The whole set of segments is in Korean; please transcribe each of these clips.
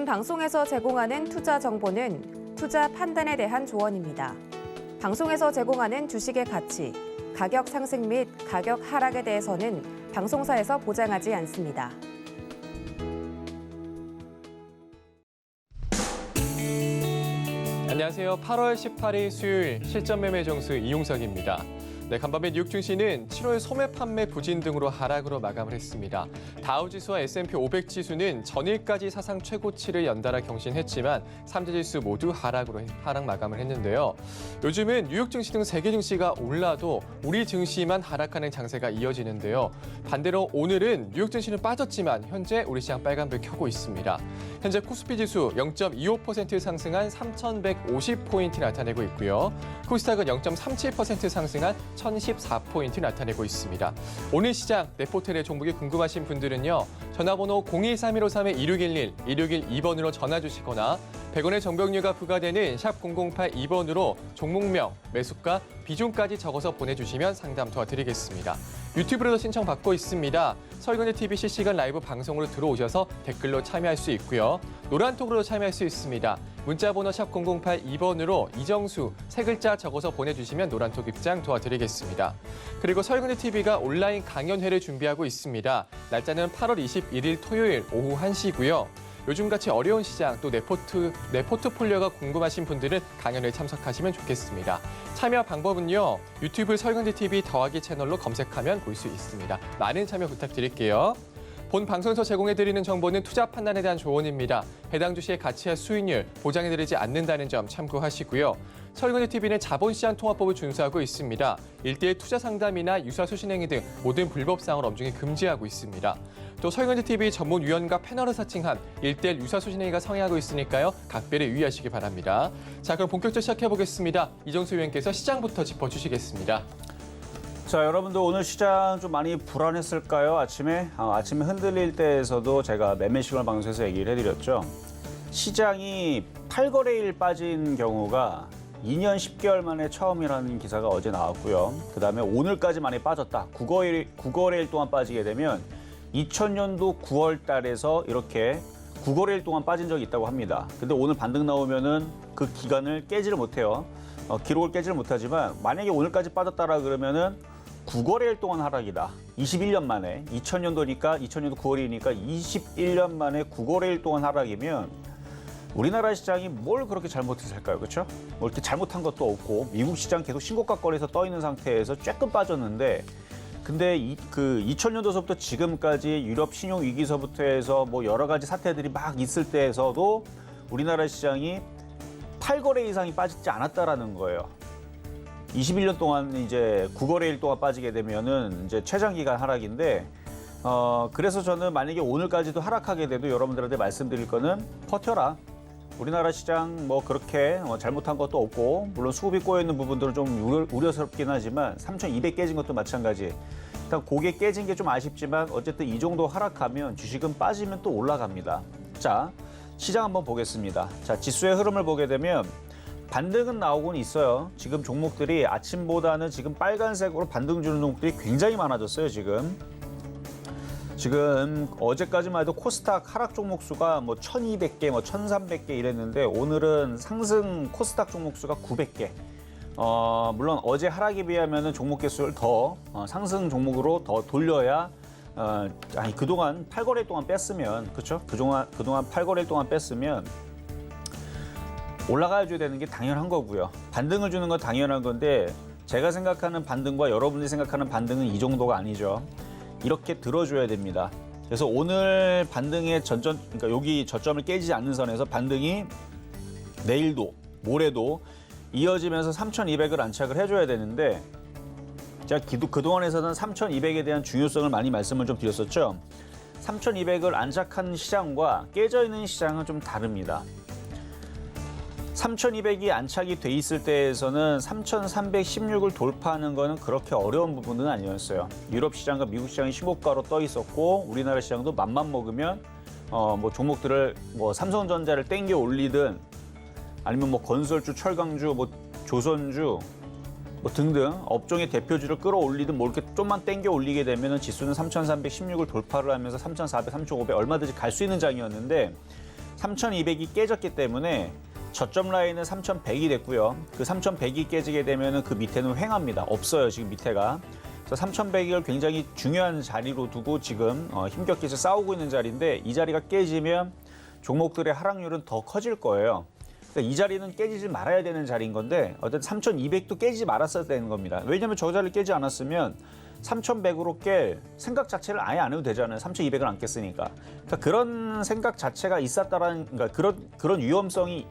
본 방송에서 제공하는 투자 정보는 투자 판단에 대한 조언입니다. 방송에서 제공하는 주식의 가치, 가격 상승 및 가격 하락에 대해서는 방송사에서 보장하지 않습니다. 안녕하세요. 8월 18일 수요일 실전 매매 정수 이용석입니다. 간밤에 뉴욕 증시는 7월 소매 판매 부진 등으로 하락으로 마감을 했습니다. 다우지수와 S&P 500 지수는 전일까지 사상 최고치를 연달아 경신했지만 3대 지수 모두 하락 마감을 했는데요. 요즘은 뉴욕 증시 등 세계 증시가 올라도 우리 증시만 하락하는 장세가 이어지는데요. 반대로 오늘은 뉴욕 증시는 빠졌지만 현재 우리 시장 빨간불 켜고 있습니다. 현재 코스피 지수 0.25% 상승한 3,150포인트 나타내고 있고요. 코스닥은 0.37% 상승한 1,014포인트 나타내고 있습니다. 오늘 시장 레포텔의 종목이 궁금하신 분들은요. 전화번호 023-153-2611, 2612번으로 전화 주시거나 100원의 정보료가 부과되는 샵 0082번으로 종목명, 매수가, 비중까지 적어서 보내주시면 상담 도와드리겠습니다. 유튜브로도 신청받고 있습니다. 설근지TV 실시간 라이브 방송으로 들어오셔서 댓글로 참여할 수 있고요. 노란톡으로 참여할 수 있습니다. 문자번호 샵 0082번으로 이정수 세 글자 적어서 보내주시면 노란톡 입장 도와드리겠습니다. 그리고 설근지TV가 온라인 강연회를 준비하고 있습니다. 날짜는 8월 21일 토요일 오후 1시고요. 요즘같이 어려운 시장 또 내 포트폴리오가 궁금하신 분들은 강연에 참석하시면 좋겠습니다. 참여 방법은요. 유튜브 설근지TV 더하기 채널로 검색하면 볼 수 있습니다. 많은 참여 부탁드릴게요. 본 방송에서 제공해드리는 정보는 투자 판단에 대한 조언입니다. 해당 주식의 가치와 수익률 보장해드리지 않는다는 점 참고하시고요. 설근지TV는 자본시장 통화법을 준수하고 있습니다. 1:1 투자 상담이나 유사수신행위 등 모든 불법 사항을 엄중히 금지하고 있습니다. 또 설근지TV 전문위원과 패널을 사칭한 1:1 유사수신행위가 성행하고 있으니까요. 각별히 유의하시기 바랍니다. 자, 그럼 본격적으로 시작해보겠습니다. 이정수 위원께서 시장부터 짚어주시겠습니다. 자, 여러분들 오늘 시장 좀 많이 불안했을까요? 아침에 흔들릴 때에서도 제가 매매 시그널 방송에서 얘기를 해드렸죠. 시장이 8거래일 빠진 경우가 2년 10개월 만에 처음이라는 기사가 어제 나왔고요. 그다음에 오늘까지 많이 빠졌다. 9거래일 동안 빠지게 되면 2000년도 9월 달에서 이렇게 9거래일 동안 빠진 적이 있다고 합니다. 근데 오늘 반등 나오면은 그 기간을 깨지를 못해요. 기록을 깨지를 못하지만 만약에 오늘까지 빠졌다라 그러면은 9거래일 동안 하락이다. 21년 만에 2000년도니까 2000년도 9월이니까 21년 만에 9거래일 동안 하락이면 우리나라 시장이 뭘 그렇게 잘못했을까요? 그렇죠? 뭐 이렇게 잘못한 것도 없고 미국 시장 계속 신고가 거리에서 떠 있는 상태에서 조금 빠졌는데 근데 2000년도서부터 지금까지 유럽 신용 위기서부터 해서 뭐 여러 가지 사태들이 막 있을 때에서도 우리나라 시장이 8거래 이상이 빠지지 않았다라는 거예요. 21년 동안 이제 9거래일 동안 빠지게 되면은 이제 최장기간 하락인데 그래서 저는 만약에 오늘까지도 하락하게 돼도 여러분들한테 말씀드릴 거는 버텨라. 우리나라 시장 뭐 그렇게 잘못한 것도 없고 물론 수급이 꼬여 있는 부분들은 좀 우려스럽긴 하지만 3,200 깨진 것도 마찬가지. 일단 고개 깨진 게 좀 아쉽지만 어쨌든 이 정도 하락하면 주식은 빠지면 또 올라갑니다. 자, 시장 한번 보겠습니다. 자, 지수의 흐름을 보게 되면 반등은 나오곤 있어요. 지금 종목들이 아침보다는 지금 빨간색으로 반등 주는 종목들이 굉장히 많아졌어요, 지금 어제까지만 해도 코스닥 하락 종목 수가 뭐 1200개, 뭐 1300개 이랬는데 오늘은 상승 코스닥 종목 수가 900개. 물론 어제 하락에 비하면은 종목 개수를 더 상승 종목으로 더 돌려야 그동안 8거래 동안 뺐으면 그렇죠? 그동안 8거래 동안 뺐으면 올라가 줘야 되는 게 당연한 거고요. 반등을 주는 건 당연한 건데 제가 생각하는 반등과 여러분들이 생각하는 반등은 이 정도가 아니죠. 이렇게 들어줘야 됩니다. 그래서 오늘 반등의 그러니까 여기 저점을 깨지지 않는 선에서 반등이 내일도 모레도 이어지면서 3,200을 안착을 해줘야 되는데 제가 그동안에서는 3,200에 대한 중요성을 많이 말씀을 좀 드렸었죠. 3,200을 안착한 시장과 깨져 있는 시장은 좀 다릅니다. 3,200이 안착이 돼 있을 때에서는 3,316을 돌파하는 거는 그렇게 어려운 부분은 아니었어요. 유럽 시장과 미국 시장이 신고가로 떠 있었고 우리나라 시장도 맘만 먹으면 뭐 종목들을 뭐 삼성전자를 땡겨 올리든 아니면 뭐 건설주, 철강주, 뭐 조선주 뭐 등등 업종의 대표주를 끌어올리든 뭐 이렇게 좀만 땡겨 올리게 되면 지수는 3,316을 돌파를 하면서 3,400, 3,500 얼마든지 갈 수 있는 장이었는데 3,200이 깨졌기 때문에 저점 라인은 3,100이 됐고요. 그 3,100이 깨지게 되면 그 밑에는 횡합니다. 없어요, 지금 밑에가. 그래서 3,100을 굉장히 중요한 자리로 두고 지금 힘겹게 싸우고 있는 자리인데 이 자리가 깨지면 종목들의 하락률은 더 커질 거예요. 그러니까 이 자리는 깨지지 말아야 되는 자리인 건데 어쨌든 3,200도 깨지지 말았어야 되는 겁니다. 왜냐하면 저 자리를 깨지 않았으면 3,100으로 깰 생각 자체를 아예 안 해도 되잖아요. 3,200을 안 깼으니까. 그러니까 그런 생각 자체가 있었다라는, 그러니까 그런 위험성이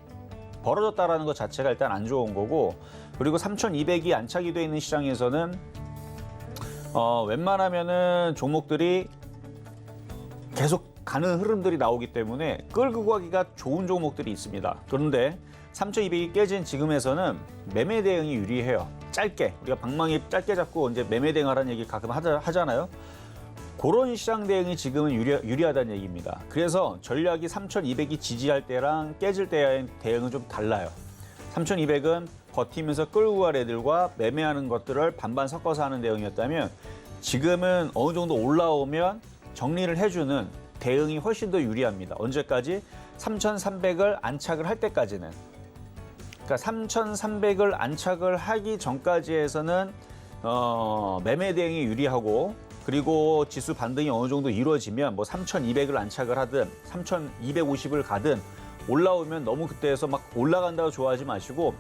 벌어졌다라는 것 자체가 일단 안 좋은 거고, 그리고 3,200이 안착이 돼 있는 시장에서는 웬만하면은 종목들이 계속 가는 흐름들이 나오기 때문에 끌고 가기가 좋은 종목들이 있습니다. 그런데 3,200이 깨진 지금에서는 매매 대응이 유리해요. 짧게, 우리가 방망이 짧게 잡고 이제 매매 대응하라는 얘기 가끔 하잖아요. 그런 시장 대응이 지금은 유리하다는 얘기입니다. 그래서 전략이 3,200이 지지할 때랑 깨질 때의 대응은 좀 달라요. 3,200은 버티면서 끌고 갈 애들과 매매하는 것들을 반반 섞어서 하는 대응이었다면 지금은 어느 정도 올라오면 정리를 해주는 대응이 훨씬 더 유리합니다. 언제까지? 3,300을 안착을 할 때까지는. 그러니까 3,300을 안착을 하기 전까지 해서는 매매 대응이 유리하고, 그리고 지수 반등이 어느 정도 이루어지면 뭐 3,200을 안착을 하든 3,250을 가든 올라오면 너무 그때에서 막 올라간다고 좋아하지 마시고,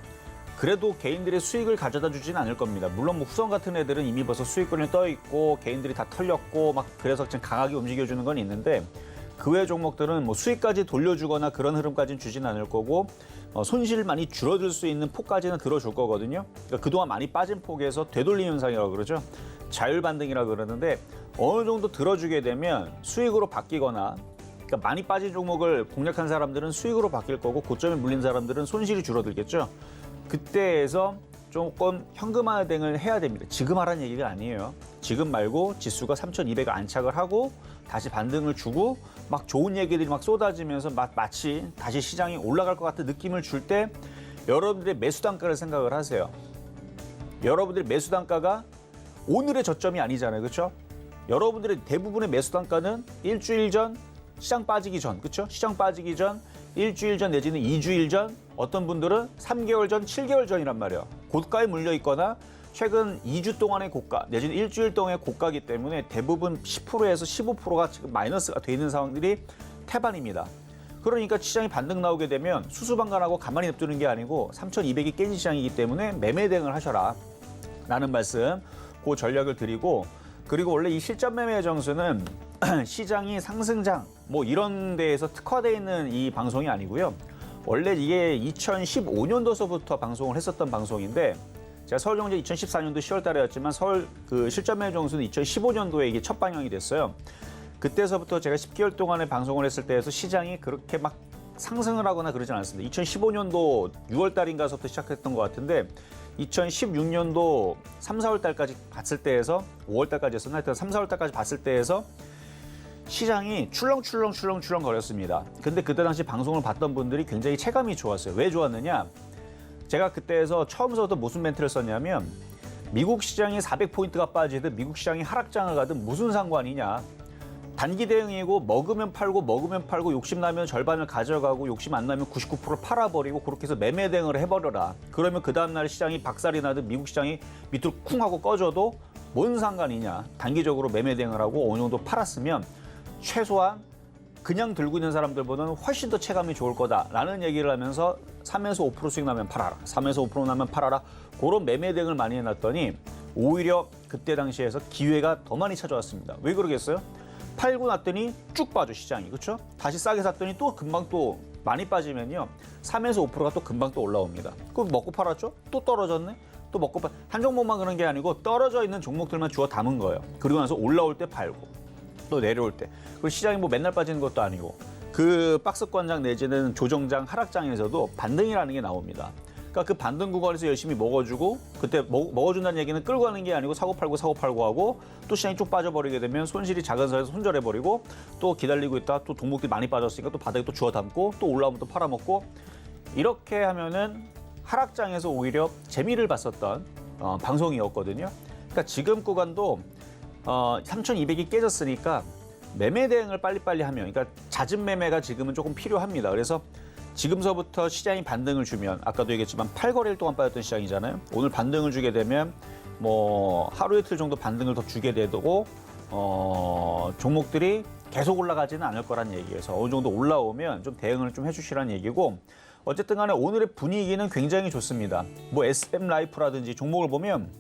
그래도 개인들의 수익을 가져다 주진 않을 겁니다. 물론 뭐 후성 같은 애들은 이미 벌써 수익권이 떠 있고 개인들이 다 털렸고 막 그래서 좀 강하게 움직여주는 건 있는데, 그 외 종목들은 뭐 수익까지 돌려주거나 그런 흐름까지는 주진 않을 거고, 손실을 많이 줄어들 수 있는 폭까지는 들어줄 거거든요. 그러니까 그동안 많이 빠진 폭에서 되돌림 현상이라고 그러죠. 자율 반등이라고 그러는데 어느 정도 들어주게 되면 수익으로 바뀌거나, 그러니까 많이 빠진 종목을 공략한 사람들은 수익으로 바뀔 거고 고점에 물린 사람들은 손실이 줄어들겠죠. 그때에서 조금 현금화 대응을 해야 됩니다. 지금 하라는 얘기가 아니에요. 지금 말고 지수가 3,200을 안착을 하고 다시 반등을 주고 막 좋은 얘기들이 막 쏟아지면서 마치 다시 시장이 올라갈 것 같은 느낌을 줄 때 여러분들의 매수 단가를 생각을 하세요. 여러분들의 매수 단가가 오늘의 저점이 아니잖아요. 그렇죠? 여러분들의 대부분의 매수 단가는 일주일 전, 시장 빠지기 전, 그렇죠? 시장 빠지기 전, 일주일 전 내지는 2주일 전, 어떤 분들은 3개월 전, 7개월 전이란 말이에요. 고가에 물려 있거나 최근 2주 동안의 고가, 내지는 일주일 동안의 고가이기 때문에 대부분 10%에서 15%가 지금 마이너스가 돼 있는 상황들이 태반입니다. 그러니까 시장이 반등 나오게 되면 수수방관하고 가만히 냅두는 게 아니고 3,200이 깨진 시장이기 때문에 매매 대응을 하셔라 라는 말씀, 그 전략을 드리고, 그리고 원래 이 실전 매매 정수는 시장이 상승장 뭐 이런 데에서 특화되어 있는 이 방송이 아니고요. 원래 이게 2015년도서부터 방송을 했었던 방송인데, 제가 서울경제 2014년도 10월 달에였지만 서울 그 실전 매매 정수는 2015년도에 이게 첫 방영이 됐어요. 그때서부터 제가 10개월 동안에 방송을 했을 때에서 시장이 그렇게 막 상승을 하거나 그러진 않았습니다. 2015년도 6월 달인가서부터 시작했던 것 같은데 2016년도 3, 4월 달까지 봤을 때에서 5월 달까지 했었나 하여튼 3, 4월 달까지 봤을 때에서 시장이 출렁출렁 거렸습니다. 근데 그때 당시 방송을 봤던 분들이 굉장히 체감이 좋았어요. 왜 좋았느냐? 제가 그때에서 처음부터 무슨 멘트를 썼냐면, 미국 시장이 400포인트가 빠지든 미국 시장이 하락장을 가든 무슨 상관이냐. 단기 대응이고 먹으면 팔고 욕심나면 절반을 가져가고 욕심 안 나면 99% 팔아버리고 그렇게 해서 매매 대응을 해버려라. 그러면 그 다음날 시장이 박살이 나든 미국 시장이 밑으로 쿵 하고 꺼져도 뭔 상관이냐. 단기적으로 매매 대응을 하고 어느 정도 팔았으면 최소한 그냥 들고 있는 사람들보다는 훨씬 더 체감이 좋을 거다라는 얘기를 하면서 3에서 5% 수익 나면 팔아라. 3에서 5% 나면 팔아라. 그런 매매 대응을 많이 해놨더니 오히려 그때 당시에서 기회가 더 많이 찾아왔습니다. 왜 그러겠어요? 팔고 났더니 쭉 빠져 시장이. 그렇죠? 다시 싸게 샀더니 또 금방 또 많이 빠지면요. 3에서 5%가 또 금방 또 올라옵니다. 그럼 먹고 팔았죠? 또 떨어졌네? 또 먹고 한 종목만 그런 게 아니고 떨어져 있는 종목들만 주워 담은 거예요. 그러고 나서 올라올 때 팔고 또 내려올 때. 그리고 시장이 뭐 맨날 빠지는 것도 아니고 그 박스권장 내지는 조정장 하락장에서도 반등이라는 게 나옵니다. 그러니까 그 반등 구간에서 열심히 먹어주고, 그때 먹어준다는 얘기는 끌고 가는 게 아니고 사고 팔고 하고 또 시장이 쭉 빠져버리게 되면 손실이 작은 선에서 손절해버리고 또 기다리고 있다 또 종목들이 많이 빠졌으니까 또 바닥에 또 주워 담고 또 올라오면 또 팔아먹고, 이렇게 하면은 하락장에서 오히려 재미를 봤었던 방송이었거든요. 그러니까 지금 구간도 3,200이 깨졌으니까 매매 대응을 빨리빨리 하면, 그러니까 잦은 매매가 지금은 조금 필요합니다. 그래서 지금서부터 시장이 반등을 주면, 아까도 얘기했지만 8거래일 동안 빠졌던 시장이잖아요. 오늘 반등을 주게 되면 뭐 하루 이틀 정도 반등을 더 주게 되고 종목들이 계속 올라가지는 않을 거란 얘기에서 어느 정도 올라오면 좀 대응을 좀 해주시라는 얘기고, 어쨌든 간에 오늘의 분위기는 굉장히 좋습니다. 뭐 SM 라이프라든지 종목을 보면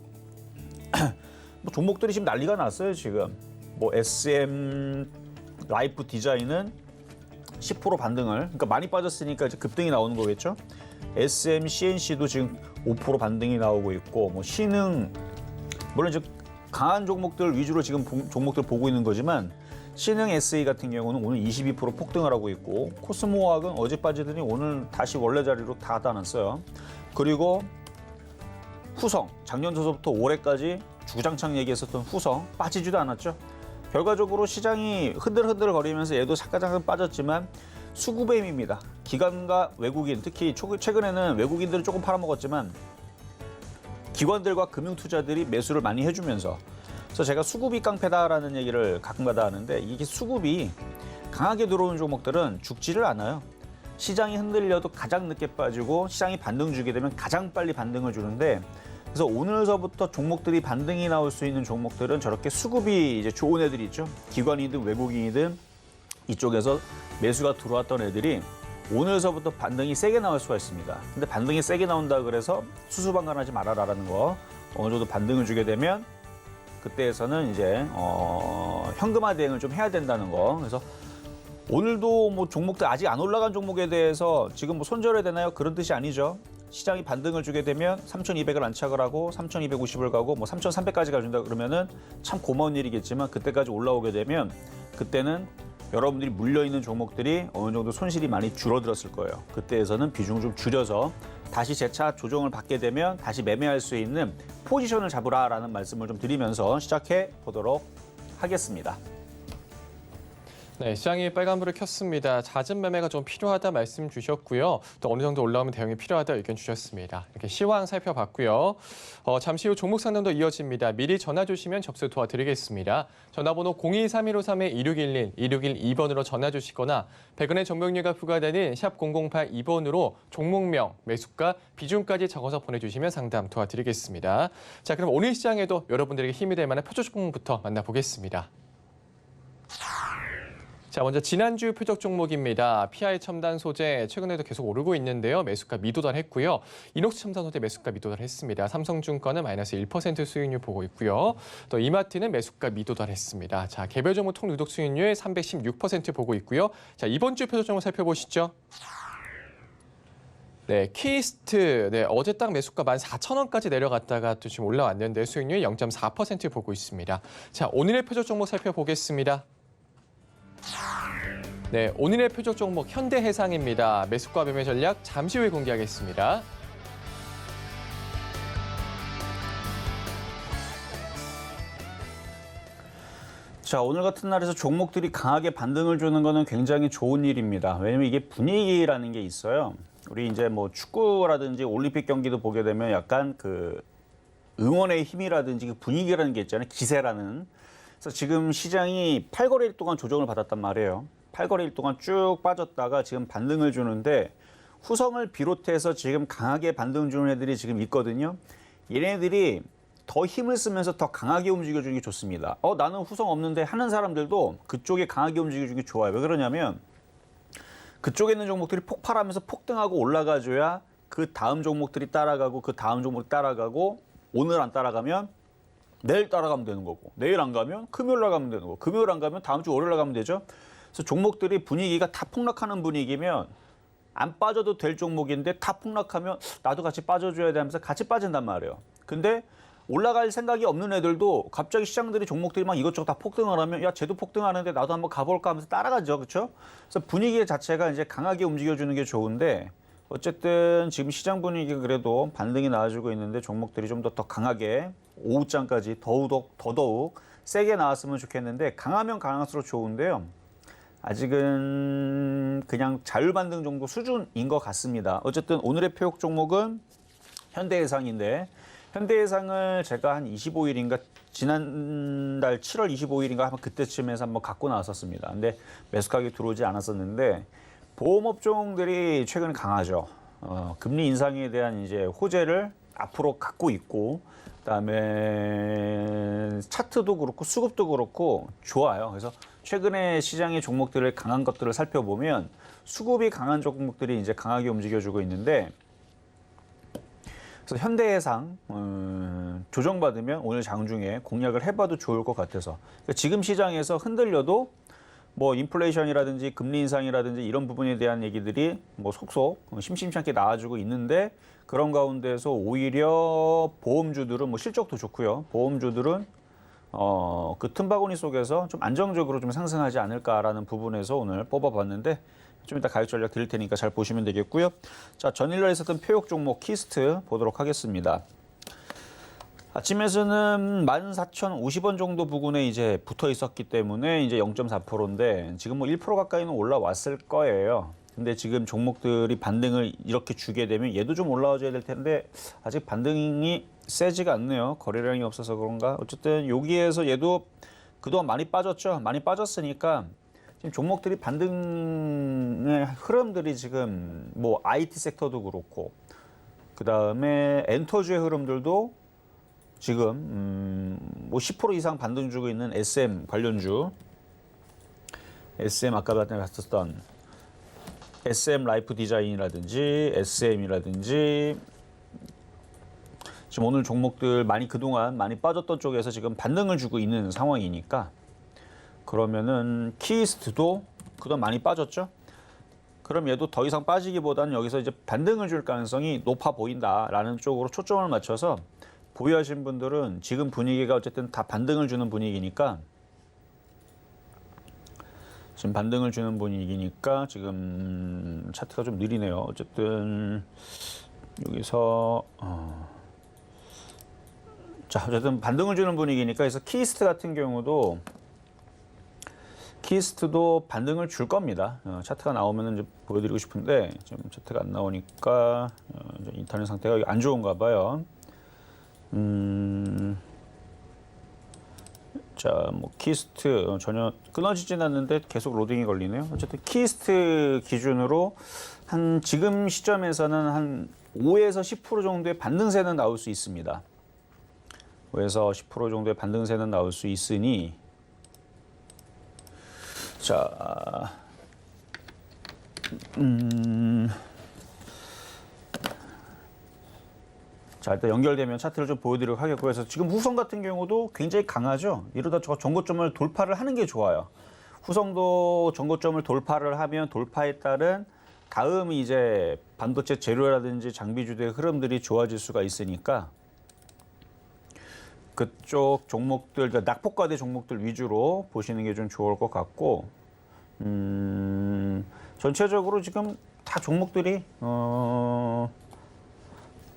뭐 종목들이 지금 난리가 났어요. 지금 뭐 SM 라이프 디자인은 10% 반등을, 그러니까 많이 빠졌으니까 이제 급등이 나오는 거겠죠. SM CNC도 지금 5% 반등이 나오고 있고, 뭐 신흥, 물론 이제 강한 종목들 위주로 지금 종목들 보고 있는 거지만, 신흥 SE 같은 경우는 오늘 22% 폭등을 하고 있고, 코스모화학은 어제 빠지더니 오늘 다시 원래 자리로 다 달아났어요. 그리고 후성, 작년서부터 올해까지 주구장창 얘기했었던 후성 빠지지도 않았죠. 결과적으로 시장이 흔들흔들 거리면서 얘도 잠깐 빠졌지만 수급의 힘입니다. 기관과 외국인, 특히 최근에는 외국인들은 조금 팔아먹었지만 기관들과 금융투자들이 매수를 많이 해주면서, 그래서 제가 수급이 깡패다라는 얘기를 가끔가다 하는데, 이게 수급이 강하게 들어오는 종목들은 죽지를 않아요. 시장이 흔들려도 가장 늦게 빠지고 시장이 반등 주게 되면 가장 빨리 반등을 주는데, 그래서 오늘서부터 종목들이 반등이 나올 수 있는 종목들은 저렇게 수급이 이제 좋은 애들이 있죠. 기관이든 외국인이든 이쪽에서 매수가 들어왔던 애들이 오늘서부터 반등이 세게 나올 수가 있습니다. 근데 반등이 세게 나온다 그래서 수수방관하지 말아라라는 거, 어느 정도 반등을 주게 되면 그때에서는 이제 현금화 대응을 좀 해야 된다는 거. 그래서 오늘도 뭐 종목들 아직 안 올라간 종목에 대해서 지금 뭐 손절해야 되나요? 그런 뜻이 아니죠. 시장이 반등을 주게 되면 3,200을 안착을 하고 3,250을 가고 뭐 3,300까지 가준다 그러면은 참 고마운 일이겠지만, 그때까지 올라오게 되면 그때는 여러분들이 물려있는 종목들이 어느 정도 손실이 많이 줄어들었을 거예요. 그때에서는 비중을 좀 줄여서 다시 재차 조정을 받게 되면 다시 매매할 수 있는 포지션을 잡으라라는 말씀을 좀 드리면서 시작해 보도록 하겠습니다. 네, 시장이 빨간불을 켰습니다. 잦은 매매가 좀 필요하다 말씀 주셨고요. 또 어느 정도 올라오면 대응이 필요하다 의견 주셨습니다. 이렇게 시황 살펴봤고요. 잠시 후 종목 상담도 이어집니다. 미리 전화 주시면 접수 도와드리겠습니다. 전화번호 023153-2611, 2612번으로 전화 주시거나 100원의 정보용료가 부과되는 샵 0082번으로 종목명, 매수가, 비중까지 적어서 보내주시면 상담 도와드리겠습니다. 자, 그럼 오늘 시장에도 여러분들에게 힘이 될 만한 표적 종목부터 만나보겠습니다. 자, 먼저 지난주 표적 종목입니다. PI 첨단 소재 최근에도 계속 오르고 있는데요. 매수가 미도달했고요. 이녹스 첨단 소재 매수가 미도달했습니다. 삼성증권은 마이너스 1% 수익률 보고 있고요. 또 이마트는 매수가 미도달했습니다. 자, 개별 종목 통 누적 수익률 316% 보고 있고요. 자, 이번 주 표적 종목 살펴보시죠. 네, 키스트. 네, 어제 딱 매수가 14,000원까지 내려갔다가 또 지금 올라왔는데 수익률 0.4% 보고 있습니다. 자, 오늘의 표적 종목 살펴보겠습니다. 네, 오늘의 표적 종목 현대해상입니다. 매수가 매매 전략 잠시 후에 공개하겠습니다. 자, 오늘 같은 날에서 종목들이 강하게 반등을 주는 거는 굉장히 좋은 일입니다. 왜냐면 이게 분위기라는 게 있어요. 우리 이제 뭐 축구라든지 올림픽 경기도 보게 되면 약간 그 응원의 힘이라든지 그 분위기라는 게 있잖아요. 기세라는. 그래서 지금 시장이 8거래일 동안 조정을 받았단 말이에요. 8거래일 동안 쭉 빠졌다가 지금 반등을 주는데, 후성을 비롯해서 지금 강하게 반등 주는 애들이 지금 있거든요. 얘네들이 더 힘을 쓰면서 더 강하게 움직여주는 게 좋습니다. 나는 후성 없는데 하는 사람들도 그쪽에 강하게 움직여주는 게 좋아요. 왜 그러냐면 그쪽에 있는 종목들이 폭발하면서 폭등하고 올라가줘야 그 다음 종목들이 따라가고, 그 다음 종목이 따라가고, 오늘 안 따라가면 내일 따라가면 되는 거고, 내일 안 가면 금요일 나가면 되는 거고, 금요일 안 가면 다음 주 월요일 나가면 되죠. 그래서 종목들이 분위기가 다 폭락하는 분위기면 안 빠져도 될 종목인데 다 폭락하면 나도 같이 빠져줘야 되면서 같이 빠진단 말이에요. 근데 올라갈 생각이 없는 애들도 갑자기 시장들이 종목들이 막 이것저것 다 폭등을 하면, 야, 쟤도 폭등하는데 나도 한번 가볼까 하면서 따라가죠. 그렇죠? 그래서 분위기 자체가 이제 강하게 움직여주는 게 좋은데, 어쨌든 지금 시장 분위기가 그래도 반등이 나와주고 있는데 종목들이 좀 더 강하게 오후장까지 더더욱 세게 나왔으면 좋겠는데, 강하면 강할수록 좋은데요. 아직은 그냥 자율반등 정도 수준인 것 같습니다. 어쨌든 오늘의 표적 종목은 현대해상인데, 현대해상을 제가 한 25일인가 지난달 7월 25일인가 한번 그때쯤에서 한번 갖고 나왔었습니다. 근데 매수가격이 들어오지 않았었는데 보험업종들이 최근 강하죠. 금리 인상에 대한 이제 호재를 앞으로 갖고 있고, 그다음에 차트도 그렇고 수급도 그렇고 좋아요. 그래서 최근에 시장의 종목들을 강한 것들을 살펴보면 수급이 강한 종목들이 이제 강하게 움직여주고 있는데, 그래서 현대해상 조정받으면 오늘 장중에 공략을 해봐도 좋을 것 같아서, 그러니까 지금 시장에서 흔들려도 뭐 인플레이션이라든지 금리 인상이라든지 이런 부분에 대한 얘기들이 뭐 속속 심심치 않게 나와주고 있는데, 그런 가운데서 오히려 보험주들은 뭐 실적도 좋고요. 보험주들은 그 틈바구니 속에서 좀 안정적으로 좀 상승하지 않을까라는 부분에서 오늘 뽑아봤는데, 좀 이따 가격 전략 드릴 테니까 잘 보시면 되겠고요. 자, 전일날 있었던 표역 종목 키스트 보도록 하겠습니다. 아침에서는 14,050원 정도 부근에 이제 붙어 있었기 때문에 이제 0.4%인데 지금 뭐 1% 가까이는 올라왔을 거예요. 근데 지금 종목들이 반등을 이렇게 주게 되면 얘도 좀 올라와줘야 될 텐데 아직 반등이 세지가 않네요. 거래량이 없어서 그런가. 어쨌든 여기에서 얘도 그동안 많이 빠졌죠. 많이 빠졌으니까 지금 종목들이 반등의 흐름들이 지금 뭐 IT 섹터도 그렇고, 그 다음에 엔터주의 흐름들도 지금 뭐 10% 이상 반등 주고 있는 SM 관련주, SM 아까 봤었던 SM 라이프 디자인이라든지 SM이라든지 지금 오늘 종목들 많이 그동안 많이 빠졌던 쪽에서 지금 반등을 주고 있는 상황이니까, 그러면은 키스트도 그동안 많이 빠졌죠. 그럼 얘도 더 이상 빠지기보다는 여기서 이제 반등을 줄 가능성이 높아 보인다라는 쪽으로 초점을 맞춰서 보유하신 분들은 지금 분위기가 어쨌든 다 반등을 주는 분위기니까, 지금 반등을 주는 분위기니까 지금 차트가 좀 느리네요. 어쨌든 여기서 자, 어쨌든 반등을 주는 분위기니까, 그래서 키스트 같은 경우도 키스트도 반등을 줄 겁니다. 차트가 나오면 좀 보여드리고 싶은데 지금 차트가 안 나오니까 인터넷 상태가 안 좋은가 봐요. 자, 뭐 키스트 전혀 끊어지진 않는데 계속 로딩이 걸리네요. 어쨌든 키스트 기준으로 한 지금 시점에서는 한 5에서 10% 정도의 반등세는 나올 수 있습니다. 5에서 10% 정도의 반등세는 나올 수 있으니, 자, 자, 일단 연결되면 차트를 좀 보여드리도록 하겠고요. 그래서 지금 후성 같은 경우도 굉장히 강하죠. 이러다 저 전고점을 돌파를 하는 게 좋아요. 후성도 전고점을 돌파를 하면 돌파에 따른 다음 이제 반도체 재료라든지 장비주들의 흐름들이 좋아질 수가 있으니까 그쪽 종목들, 그러니까 낙폭과대 종목들 위주로 보시는 게 좀 좋을 것 같고, 전체적으로 지금 다 종목들이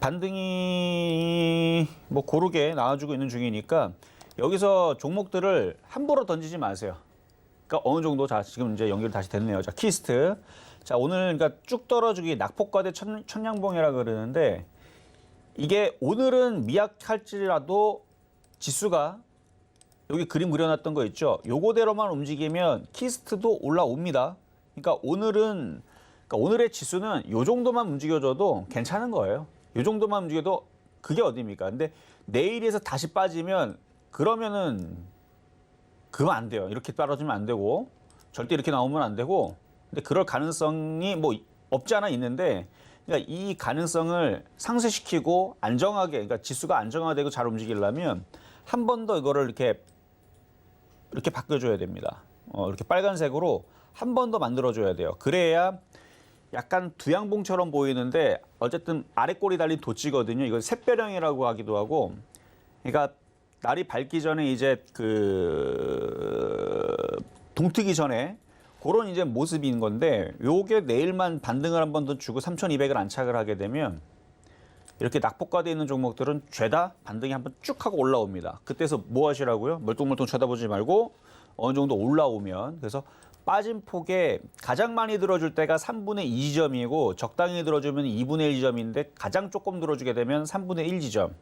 반등이 뭐 고르게 나와주고 있는 중이니까 여기서 종목들을 함부로 던지지 마세요. 그러니까 어느 정도, 자, 지금 이제 연결이 다시 됐네요. 자, 키스트. 자, 오늘 그러니까 쭉 떨어지기 낙폭과대 천냥봉이라 그러는데, 이게 오늘은 미약할지라도 지수가 여기 그림 그려놨던 거 있죠. 요거대로만 움직이면 키스트도 올라옵니다. 그러니까 오늘의 지수는 요 정도만 움직여줘도 괜찮은 거예요. 요 정도만 움직여도 그게 어디입니까? 근데 내일에서 다시 빠지면 그러면은 그러면 안 돼요. 이렇게 떨어지면 안 되고 절대 이렇게 나오면 안 되고. 근데 그럴 가능성이 뭐 없지 않아 있는데, 그러니까 이 가능성을 상쇄시키고 안정하게, 그러니까 지수가 안정화되고 잘 움직이려면 한 번 더 이거를 이렇게 바꿔줘야 됩니다. 이렇게 빨간색으로 한 번 더 만들어줘야 돼요. 그래야 약간 두양봉처럼 보이는데 어쨌든 아래꼬리 달린 도치거든요. 이건 샛별형이라고 하기도 하고, 그러니까 날이 밝기 전에 이제 동트기 전에 그런 이제 모습인 건데, 요게 내일만 반등을 한 번 더 주고 3,200을 안착을 하게 되면 이렇게 낙폭과되어 있는 종목들은 죄다 반등이 한번 쭉 하고 올라옵니다. 그때서 뭐 하시라고요? 멀뚱멀뚱 쳐다보지 말고 어느 정도 올라오면, 그래서 빠진 폭에 가장 많이 들어줄 때가 3분의 2 지점이고 적당히 들어주면 2분의 1 지점인데 가장 조금 들어주게 되면 3분의 1 지점.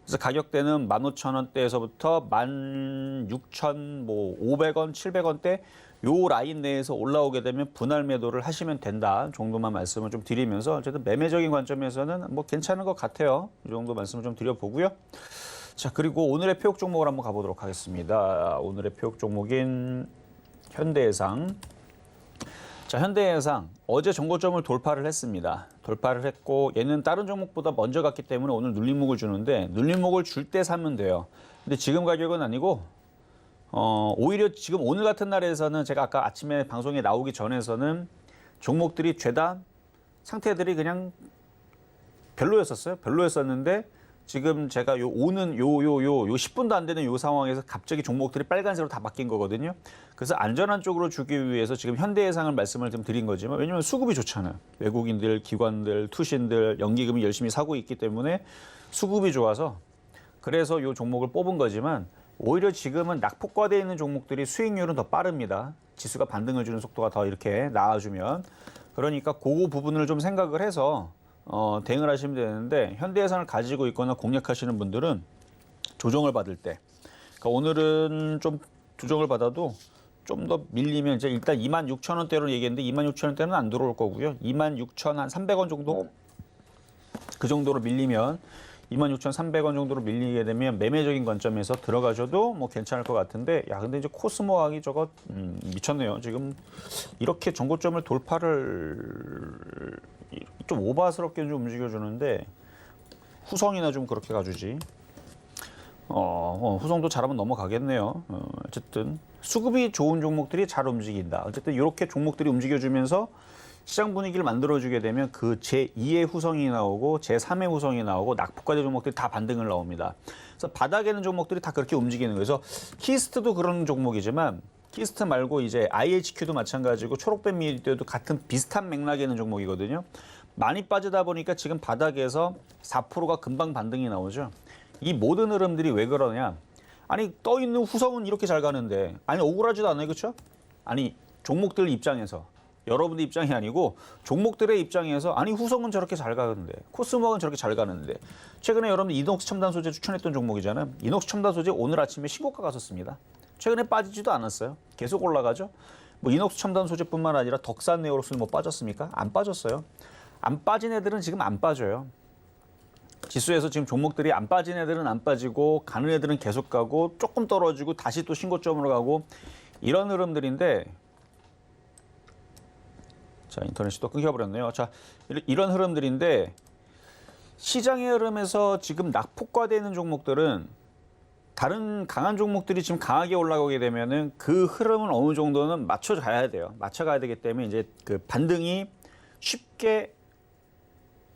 그래서 가격대는 15,000원대에서부터 16,500원, 700원대 요 라인 내에서 올라오게 되면 분할 매도를 하시면 된다 정도만 말씀을 좀 드리면서 어쨌든 매매적인 관점에서는 뭐 괜찮은 것 같아요. 이 정도 말씀을 좀 드려보고요. 자, 그리고 오늘의 표역 종목을 한번 가보도록 하겠습니다. 오늘의 표역 종목인 현대해상. 자, 현대해상 어제 정고점을 돌파를 했습니다. 돌파를 했고 얘는 다른 종목보다 먼저 갔기 때문에 오늘 눌림목을 주는데 눌림목을 줄 때 사면 돼요. 근데 지금 가격은 아니고 오히려 지금 오늘 같은 날에서는 제가 아까 아침에 방송에 나오기 전에서는 종목들이 죄다 상태들이 그냥 별로였었어요. 별로였었는데 지금 제가 요 10분도 안 되는 요 상황에서 갑자기 종목들이 빨간색으로 다 바뀐 거거든요. 그래서 안전한 쪽으로 주기 위해서 지금 현대해상을 말씀을 좀 드린 거지만 왜냐면 수급이 좋잖아요. 외국인들, 기관들, 투신들, 연기금이 열심히 사고 있기 때문에 수급이 좋아서 그래서 요 종목을 뽑은 거지만 오히려 지금은 낙폭과대에 있는 종목들이 수익률은 더 빠릅니다. 지수가 반등을 주는 속도가 더 이렇게 나아주면 그러니까 그 부분을 좀 생각을 해서 대응을 하시면 되는데 현대해상을 가지고 있거나 공략하시는 분들은 조정을 받을 때 그러니까 오늘은 좀 조정을 받아도 좀 더 밀리면 이제 일단 26,000원대로 얘기했는데 26,000원대는 안 들어올 거고요. 26,300원 정도 그 정도로 밀리면 26,300원 정도로 밀리게 되면 매매적인 관점에서 들어가셔도 뭐 괜찮을 것 같은데 야 근데 이제 코스모항이 저거 미쳤네요. 지금 이렇게 정고점을 돌파를 좀 오바스럽게 좀 움직여주는데 후성이나 좀 그렇게 가주지. 후성도 잘하면 넘어가겠네요. 어쨌든 수급이 좋은 종목들이 잘 움직인다. 어쨌든 이렇게 종목들이 움직여주면서 시장 분위기를 만들어주게 되면 그 제2의 후성이 나오고 제3의 후성이 나오고 낙폭과대 종목들이 다 반등을 나옵니다. 그래서 바닥에 있는 종목들이 다 그렇게 움직이는 거예요. 그래서 키스트도 그런 종목이지만 키스트 말고 이제 IHQ도 마찬가지고 초록뱀 미디어도 같은 비슷한 맥락에 있는 종목이거든요. 많이 빠지다 보니까 지금 바닥에서 4%가 금방 반등이 나오죠. 이 모든 흐름들이 왜 그러냐? 아니 떠 있는 후성은 이렇게 잘 가는데 아니 억울하지도 않아요, 그렇죠? 아니 종목들 입장에서 여러분들 입장이 아니고 종목들의 입장에서 아니 후성은 저렇게 잘 가는데 코스모는 저렇게 잘 가는데 최근에 여러분들 이녹스 첨단 소재 추천했던 종목이잖아요. 이녹스 첨단 소재 오늘 아침에 신고가 갔었습니다. 최근에 빠지지도 않았어요. 계속 올라가죠. 뭐 이녹스 첨단 소재뿐만 아니라 덕산 네오록스는 뭐 빠졌습니까? 안 빠졌어요. 안 빠진 애들은 지금 안 빠져요. 지수에서 지금 종목들이 안 빠진 애들은 안 빠지고 가는 애들은 계속 가고 조금 떨어지고 다시 또 신고점으로 가고 이런 흐름들인데 자 인터넷이 또 끊겨버렸네요. 자 이런 흐름들인데 시장의 흐름에서 지금 낙폭과되는 종목들은 다른 강한 종목들이 지금 강하게 올라가게 되면은 그 흐름은 어느 정도는 맞춰가야 돼요. 맞춰가야 되기 때문에 이제 그 반등이 쉽게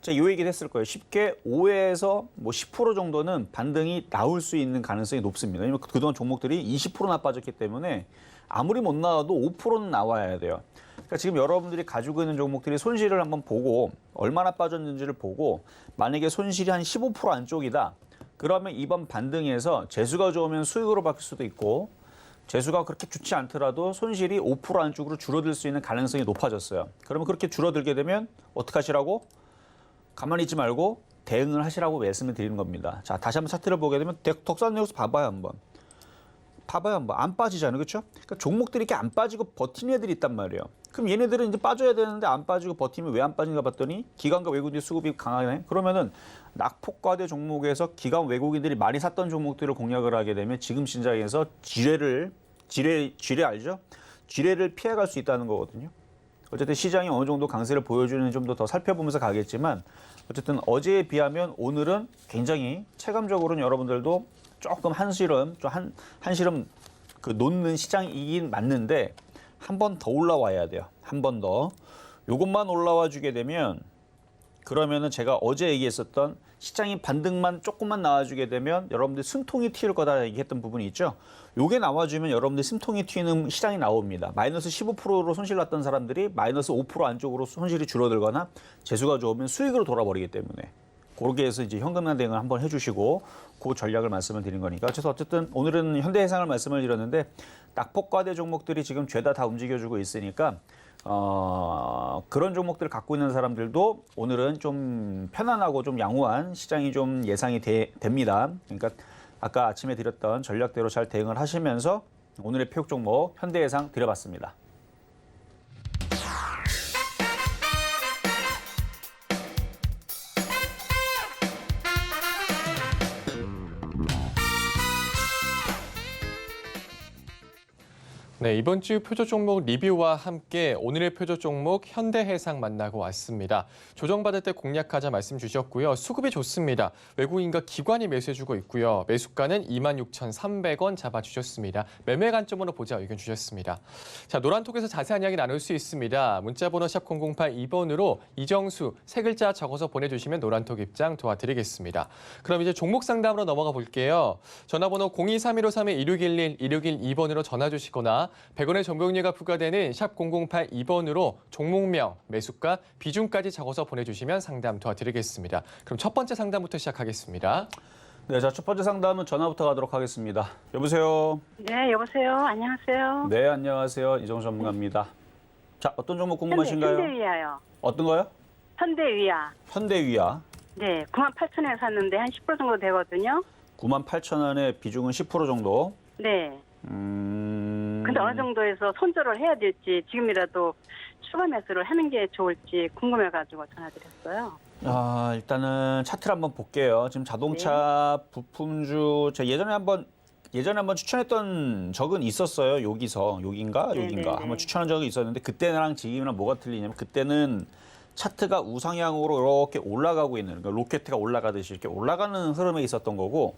제가 요 얘기를 했을 거예요. 쉽게 5에서 뭐 10% 정도는 반등이 나올 수 있는 가능성이 높습니다. 왜냐면 그동안 종목들이 20%나 빠졌기 때문에 아무리 못 나와도 5%는 나와야 돼요. 그러니까 지금 여러분들이 가지고 있는 종목들이 손실을 한번 보고 얼마나 빠졌는지를 보고 만약에 손실이 한 15% 안쪽이다. 그러면 이번 반등에서 재수가 좋으면 수익으로 바뀔 수도 있고 재수가 그렇게 좋지 않더라도 손실이 5% 안쪽으로 줄어들 수 있는 가능성이 높아졌어요. 그러면 그렇게 줄어들게 되면 어떻게 하시라고? 가만히 있지 말고 대응을 하시라고 말씀을 드리는 겁니다. 자, 다시 한번 차트를 보게 되면 덕산 네오록스 봐봐요 한번. 안 빠지잖아요, 그렇죠? 그러니까 종목들이 이렇게 안 빠지고 버티는 애들이 있단 말이에요. 그럼 얘네들은 이제 빠져야 되는데 안 빠지고 버티면 왜 안 빠진가 봤더니 기관과 외국인들 수급이 강하네. 그러면은 낙폭과대 종목에서 기관 외국인들이 많이 샀던 종목들을 공략을 하게 되면 지금 시장에서 지뢰 알죠? 지뢰를 피해갈 수 있다는 거거든요. 어쨌든 시장이 어느 정도 강세를 보여주는지 좀 더 살펴보면서 가겠지만 어쨌든 어제에 비하면 오늘은 굉장히 체감적으로는 여러분들도 조금 한시름 그 놓는 시장이긴 맞는데 한 번 더 올라와야 돼요. 한 번 더. 요것만 올라와 주게 되면 그러면은 제가 어제 얘기했었던 시장이 반등만 조금만 나와주게 되면 여러분들 숨통이 튀을 거다 얘기했던 부분이 있죠. 요게 나와주면 여러분들 숨통이 튀는 시장이 나옵니다. 마이너스 15%로 손실 났던 사람들이 마이너스 5% 안쪽으로 손실이 줄어들거나 재수가 좋으면 수익으로 돌아버리기 때문에 그렇게 해서 이제 현금화 대응을 한번 해주시고 그 전략을 말씀을 드린 거니까. 그래서 어쨌든 오늘은 현대해상을 말씀을 드렸는데 낙폭과대 종목들이 지금 죄다 다 움직여주고 있으니까 그런 종목들을 갖고 있는 사람들도 오늘은 좀 편안하고 좀 양호한 시장이 좀 예상이 됩니다. 그러니까 아까 아침에 드렸던 전략대로 잘 대응을 하시면서 오늘의 표육 종목 현대해상 드려봤습니다. 네, 이번 주 표저 종목 리뷰와 함께 오늘의 표저 종목 현대해상 만나고 왔습니다. 조정받을 때 공략하자 말씀 주셨고요. 수급이 좋습니다. 외국인과 기관이 매수해주고 있고요. 매수가는 26,300원 잡아주셨습니다. 매매 관점으로 보자 의견 주셨습니다. 자, 노란톡에서 자세한 이야기 나눌 수 있습니다. 문자번호 샵 0082번으로 이정수 세 글자 적어서 보내주시면 노란톡 입장 도와드리겠습니다. 그럼 이제 종목 상담으로 넘어가 볼게요. 전화번호 023153-1611, 1612번으로 전화 주시거나 100원의 정보용료가 부과되는 샵 0082번으로 종목명, 매수가, 비중까지 적어서 보내주시면 상담 도와드리겠습니다. 그럼 첫 번째 상담부터 시작하겠습니다. 네, 자, 첫 번째 상담은 전화부터 가도록 하겠습니다. 여보세요? 네, 여보세요. 안녕하세요. 네, 안녕하세요. 이정수 전문가입니다. 자, 어떤 종목 궁금하신가요? 현대위아요. 어떤 거요? 현대위아. 현대위아. 네, 98,000원에 샀는데 한 10% 정도 되거든요. 98,000원에 비중은 10% 정도. 네. 근데 어느 정도에서 손절을 해야 될지 지금이라도 추가 매수를 하는 게 좋을지 궁금해가지고 전화드렸어요. 일단은 차트를 한번 볼게요. 지금 자동차 부품주 제가 예전에 한번 추천했던 적은 있었어요. 여기인가 네네네. 한번 추천한 적이 있었는데 그때랑 지금이랑 뭐가 틀리냐면 그때는 차트가 우상향으로 이렇게 올라가고 있는 그러니까 로켓가 올라가듯이 이렇게 올라가는 흐름에 있었던 거고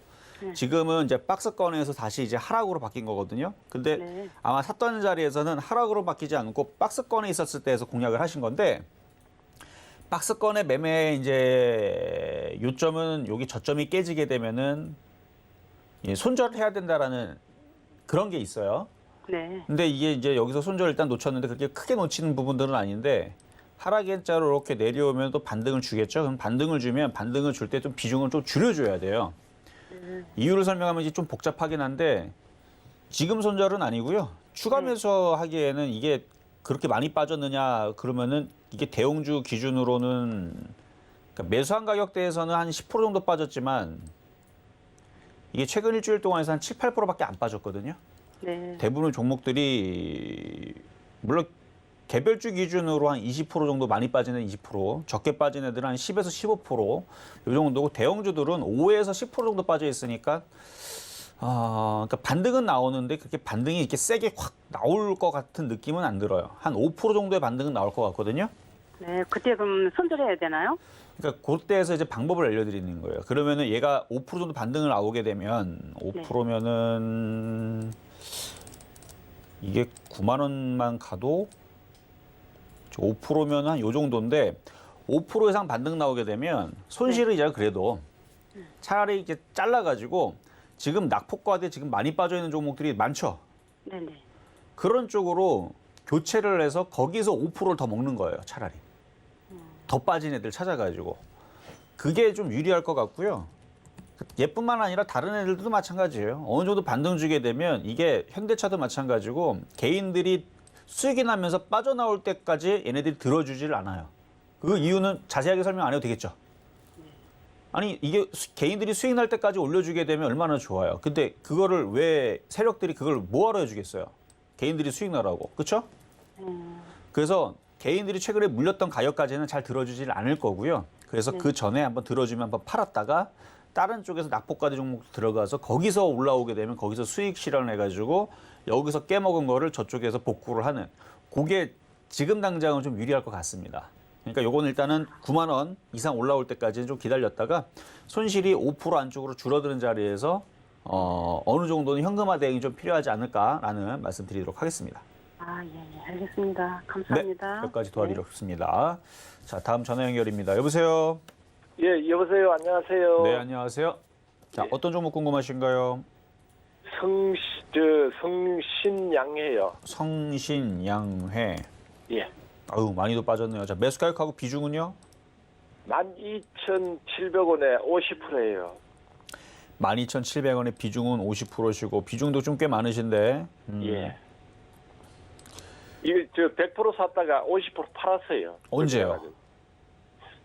지금은 이제 박스권에서 다시 이제 하락으로 바뀐 거거든요. 근데 네. 아마 샀던 자리에서는 하락으로 바뀌지 않고 박스권에 있었을 때에서 공략을 하신 건데 박스권의 매매 이제 요점은 여기 저점이 깨지게 되면은 손절을 해야 된다라는 그런 게 있어요. 네. 근데 이게 이제 여기서 손절 일단 놓쳤는데 그렇게 크게 놓치는 부분들은 아닌데 하락의 자로 이렇게 내려오면 또 반등을 주겠죠. 그럼 반등을 주면 반등을 줄 때 좀 비중을 좀 줄여줘야 돼요. 이유를 설명하면 이제 좀 복잡하긴 한데 지금 손절은 아니고요. 추가 매수하기에는 이게 그렇게 많이 빠졌느냐 그러면은 이게 대형주 기준으로는 그러니까 매수한 가격대에서는 한 10% 정도 빠졌지만 이게 최근 일주일 동안에서 한 7, 8%밖에 안 빠졌거든요. 네. 대부분 종목들이 물론 개별주 기준으로 한 20% 정도 많이 빠지는 20%, 적게 빠진 애들은 한 10에서 15%, 이 정도고 대형주들은 5에서 10% 정도 빠져 있으니까 그러니까 반등은 나오는데 그렇게 반등이 이렇게 세게 확 나올 것 같은 느낌은 안 들어요. 한 5% 정도의 반등은 나올 것 같거든요. 네, 그때 그럼 손절해야 되나요? 그러니까 그때에서 이제 방법을 알려드리는 거예요. 그러면은 얘가 5% 정도 반등을 나오게 되면 5%면은 이게 9만 원만 가도 5%면 한 요 정도인데 5% 이상 반등 나오게 되면 손실은 이제 그래도 차라리 이렇게 잘라가지고 지금 낙폭과대 지금 많이 빠져 있는 종목들이 많죠. 네네. 그런 쪽으로 교체를 해서 거기서 5%를 더 먹는 거예요. 차라리 더 빠진 애들 찾아가지고 그게 좀 유리할 것 같고요. 얘뿐만 아니라 다른 애들도 마찬가지예요. 어느 정도 반등 주게 되면 이게 현대차도 마찬가지고 개인들이 수익이 나면서 빠져나올 때까지 얘네들이 들어주질 않아요. 그 이유는 자세하게 설명 안 해도 되겠죠. 아니 이게 개인들이 수익 날 때까지 올려주게 되면 얼마나 좋아요. 근데 그거를 왜 세력들이 그걸 뭐하러 해주겠어요. 개인들이 수익 나라고. 그렇죠? 그래서 개인들이 최근에 물렸던 가격까지는 잘 들어주질 않을 거고요. 그래서 그 전에 한번 들어주면 한번 팔았다가 다른 쪽에서 낙폭과대 종목 들어가서 거기서 올라오게 되면 거기서 수익 실현해가지고 여기서 깨먹은 거를 저쪽에서 복구를 하는 그게 지금 당장은 좀 유리할 것 같습니다. 그러니까 요건 일단은 9만 원 이상 올라올 때까지는 좀 기다렸다가 손실이 5% 안쪽으로 줄어드는 자리에서 어느 정도는 현금화 대응이 좀 필요하지 않을까라는 말씀 드리도록 하겠습니다. 예, 알겠습니다. 감사합니다. 네, 여기까지 도와드리겠습니다. 자, 다음 전화 연결입니다. 여보세요? 예, 여보세요. 안녕하세요. 네, 안녕하세요. 자, 어떤 종목 궁금하신가요? 성신양해요. 성신양회. 예. 아유, 많이도 빠졌네요. 자, 매수 가격하고 비중은요? 12,700원에 50%예요. 12,700원의 비중은 50%시고 비중도 좀 꽤 많으신데. 예. 이게 저 100% 샀다가 50% 팔았어요. 언제요?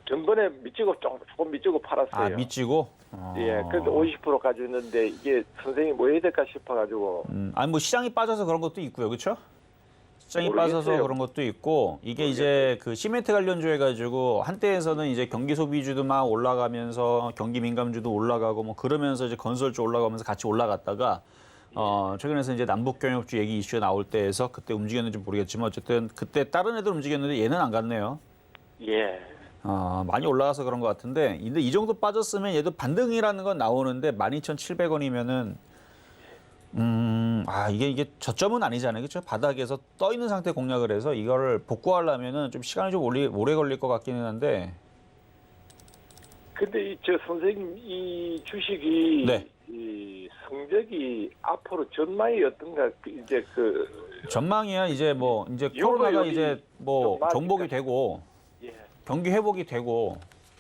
전번에 밑지고 조금 밑지고 팔았어요. 아, 밑지고? 예, 근데 50% 가지고 있는데 이게 선생님 뭐 해야 될까 싶어가지고. 아니 뭐 시장이 빠져서 그런 것도 있고요, 그렇죠? 시장이 모르겠어요. 빠져서 그런 것도 있고 이게 이제 그 시멘트 관련주 해가지고 한때에서는 이제 경기 소비주도 막 올라가면서 경기 민감주도 올라가고 뭐 그러면서 이제 건설주 올라가면서 같이 올라갔다가 최근에서 이제 남북 경협주 얘기 이슈가 나올 때에서 그때 움직였는지 모르겠지만 어쨌든 그때 다른 애들 움직였는데 얘는 안 갔네요. 예. 많이 올라가서 그런 것 같은데 근데 이 정도 빠졌으면 얘도 반등이라는 건 나오는데 12,700원이면은 이게 저점은 아니잖아요. 그렇죠? 바닥에서 떠 있는 상태 공략을 해서 이거를 복구하려면은 좀 시간이 좀 오래 걸릴 것 같기는 한데. 근데 저 선생님 이 주식이 네. 이 성적이 앞으로 전망이 어떤가 이제 전망이야 이제 뭐 이제 요거 코로나가 여기 이제 뭐 좀 맞을까? 정복이 되고 예. 경기 회복이 되고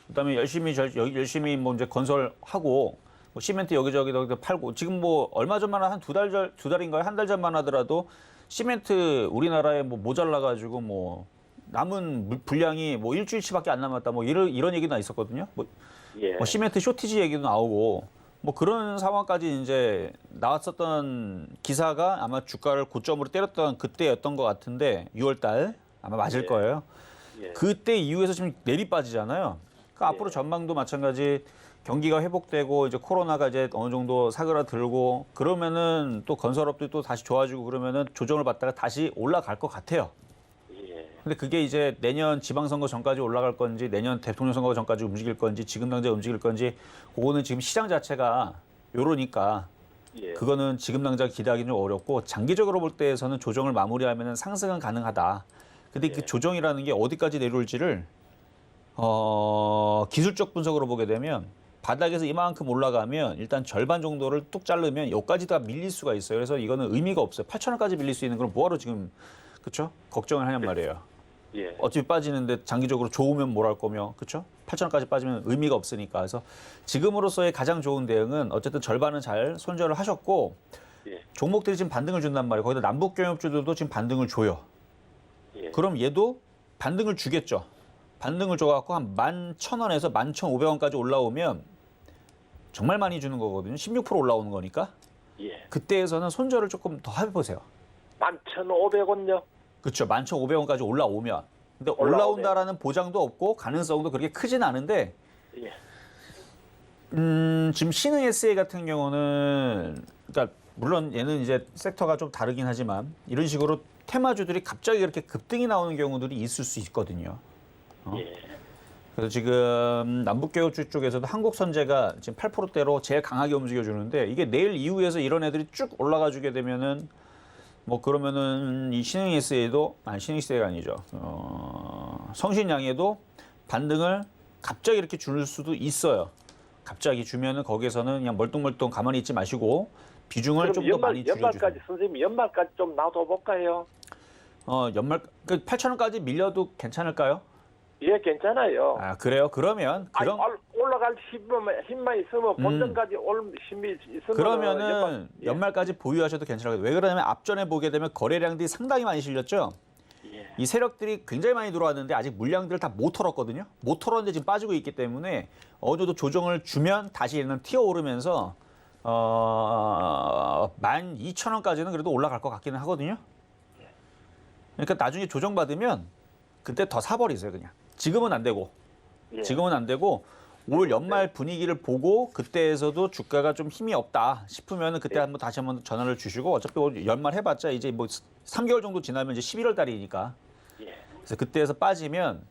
그다음에 열심히 뭐 이제 건설하고 뭐 시멘트 여기저기 팔고 지금 뭐 얼마 전만 한 두 달인가요? 한 달 전만 하더라도 시멘트 우리나라에 뭐 모자라 가지고 뭐 남은 분량이 뭐 일주일치밖에 안 남았다 뭐 이런 얘기도 있었거든요. 뭐 예. 시멘트 쇼티지 얘기도 나오고 뭐 그런 상황까지 이제 나왔었던 기사가 아마 주가를 고점으로 때렸던 그때였던 것 같은데 6월 달 아마 맞을 예. 거예요. 예. 그때 이후에서 지금 내리 빠지잖아요. 그러니까 앞으로 전망도 마찬가지 경기가 회복되고 이제 코로나가 이제 어느 정도 사그라들고 그러면은 또 건설업도 또 다시 좋아지고 그러면은 조정을 받다가 다시 올라갈 것 같아요. 예. 근데 그게 이제 내년 지방선거 전까지 올라갈 건지 내년 대통령 선거 전까지 움직일 건지 지금 당장 움직일 건지 그거는 지금 시장 자체가 요러니까 예. 그거는 지금 당장 기대하기는 좀 어렵고 장기적으로 볼 때에서는 조정을 마무리하면 상승은 가능하다. 근데 그 조정이라는 게 어디까지 내려올지를 기술적 분석으로 보게 되면 바닥에서 이만큼 올라가면 일단 절반 정도를 뚝 자르면 여기까지 다 밀릴 수가 있어요. 그래서 이거는 의미가 없어요. 8,000원까지 밀릴 수 있는 걸 뭐하러 지금 그렇죠? 걱정을 하냔 말이에요. 예. 어차피 빠지는데 장기적으로 좋으면 뭘 할 거며 그렇죠? 8,000원까지 빠지면 의미가 없으니까. 그래서 지금으로서의 가장 좋은 대응은 어쨌든 절반은 잘 손절을 하셨고 예. 종목들이 지금 반등을 준단 말이에요. 거기다 남북 경협주들도 지금 반등을 줘요. 예. 그럼 얘도 반등을 주겠죠. 반등을 줘갖고 한 11,000원에서 11,500원까지 올라오면 정말 많이 주는 거거든요. 16% 올라오는 거니까. 예. 그때에서는 손절을 조금 더 해보세요. 11,500원요? 그렇죠. 11,500원까지 올라오면. 근데 올라오면. 올라온다라는 보장도 없고 가능성도 그렇게 크진 않은데 예. 지금 신흥 SA 같은 경우는 그러니까 물론 얘는 이제 섹터가 좀 다르긴 하지만 이런 식으로 테마주들이 갑자기 이렇게 급등이 나오는 경우들이 있을 수 있거든요. 예. 그래서 지금 남북교역주 쪽에서도 한국선제가 지금 8%대로 제일 강하게 움직여주는데 이게 내일 이후에서 이런 애들이 쭉 올라가 주게 되면은 뭐 그러면은 이 신흥 SA도 신흥 SA가 아니죠. 성신양에도 반등을 갑자기 이렇게 줄 수도 있어요. 갑자기 주면은 거기에서는 그냥 멀뚱멀뚱 가만히 있지 마시고 비중을 좀 더 많이 줄여주세요. 연말까지 선생님 연말까지 좀 놔둬볼까요? 연말 8,000원까지 밀려도 괜찮을까요? 예, 괜찮아요. 아 그래요? 그러면 아니, 그런 올라갈 힘만 있으면 본전까지 올 힘이 있으면 그러면은 예. 연말까지 보유하셔도 괜찮아요. 왜 그러냐면 앞전에 보게 되면 거래량들이 상당히 많이 실렸죠. 예. 이 세력들이 굉장히 많이 들어왔는데 아직 물량들을 다 못 털었거든요. 못 털었는데 지금 빠지고 있기 때문에 어느 정도 조정을 주면 다시 얘는 튀어 오르면서 12,000원까지는 그래도 올라갈 것 같기는 하거든요. 그러니까 나중에 조정받으면 그때 더 사버리세요, 그냥. 지금은 안 되고. 예. 지금은 안 되고 올 연말 분위기를 보고 그때에서도 주가가 좀 힘이 없다 싶으면 그때 한번 다시 한번 전화를 주시고 어차피 올 연말 해봤자 이제 뭐 3개월 정도 지나면 이제 11월 달이니까. 예. 그래서 그때에서 빠지면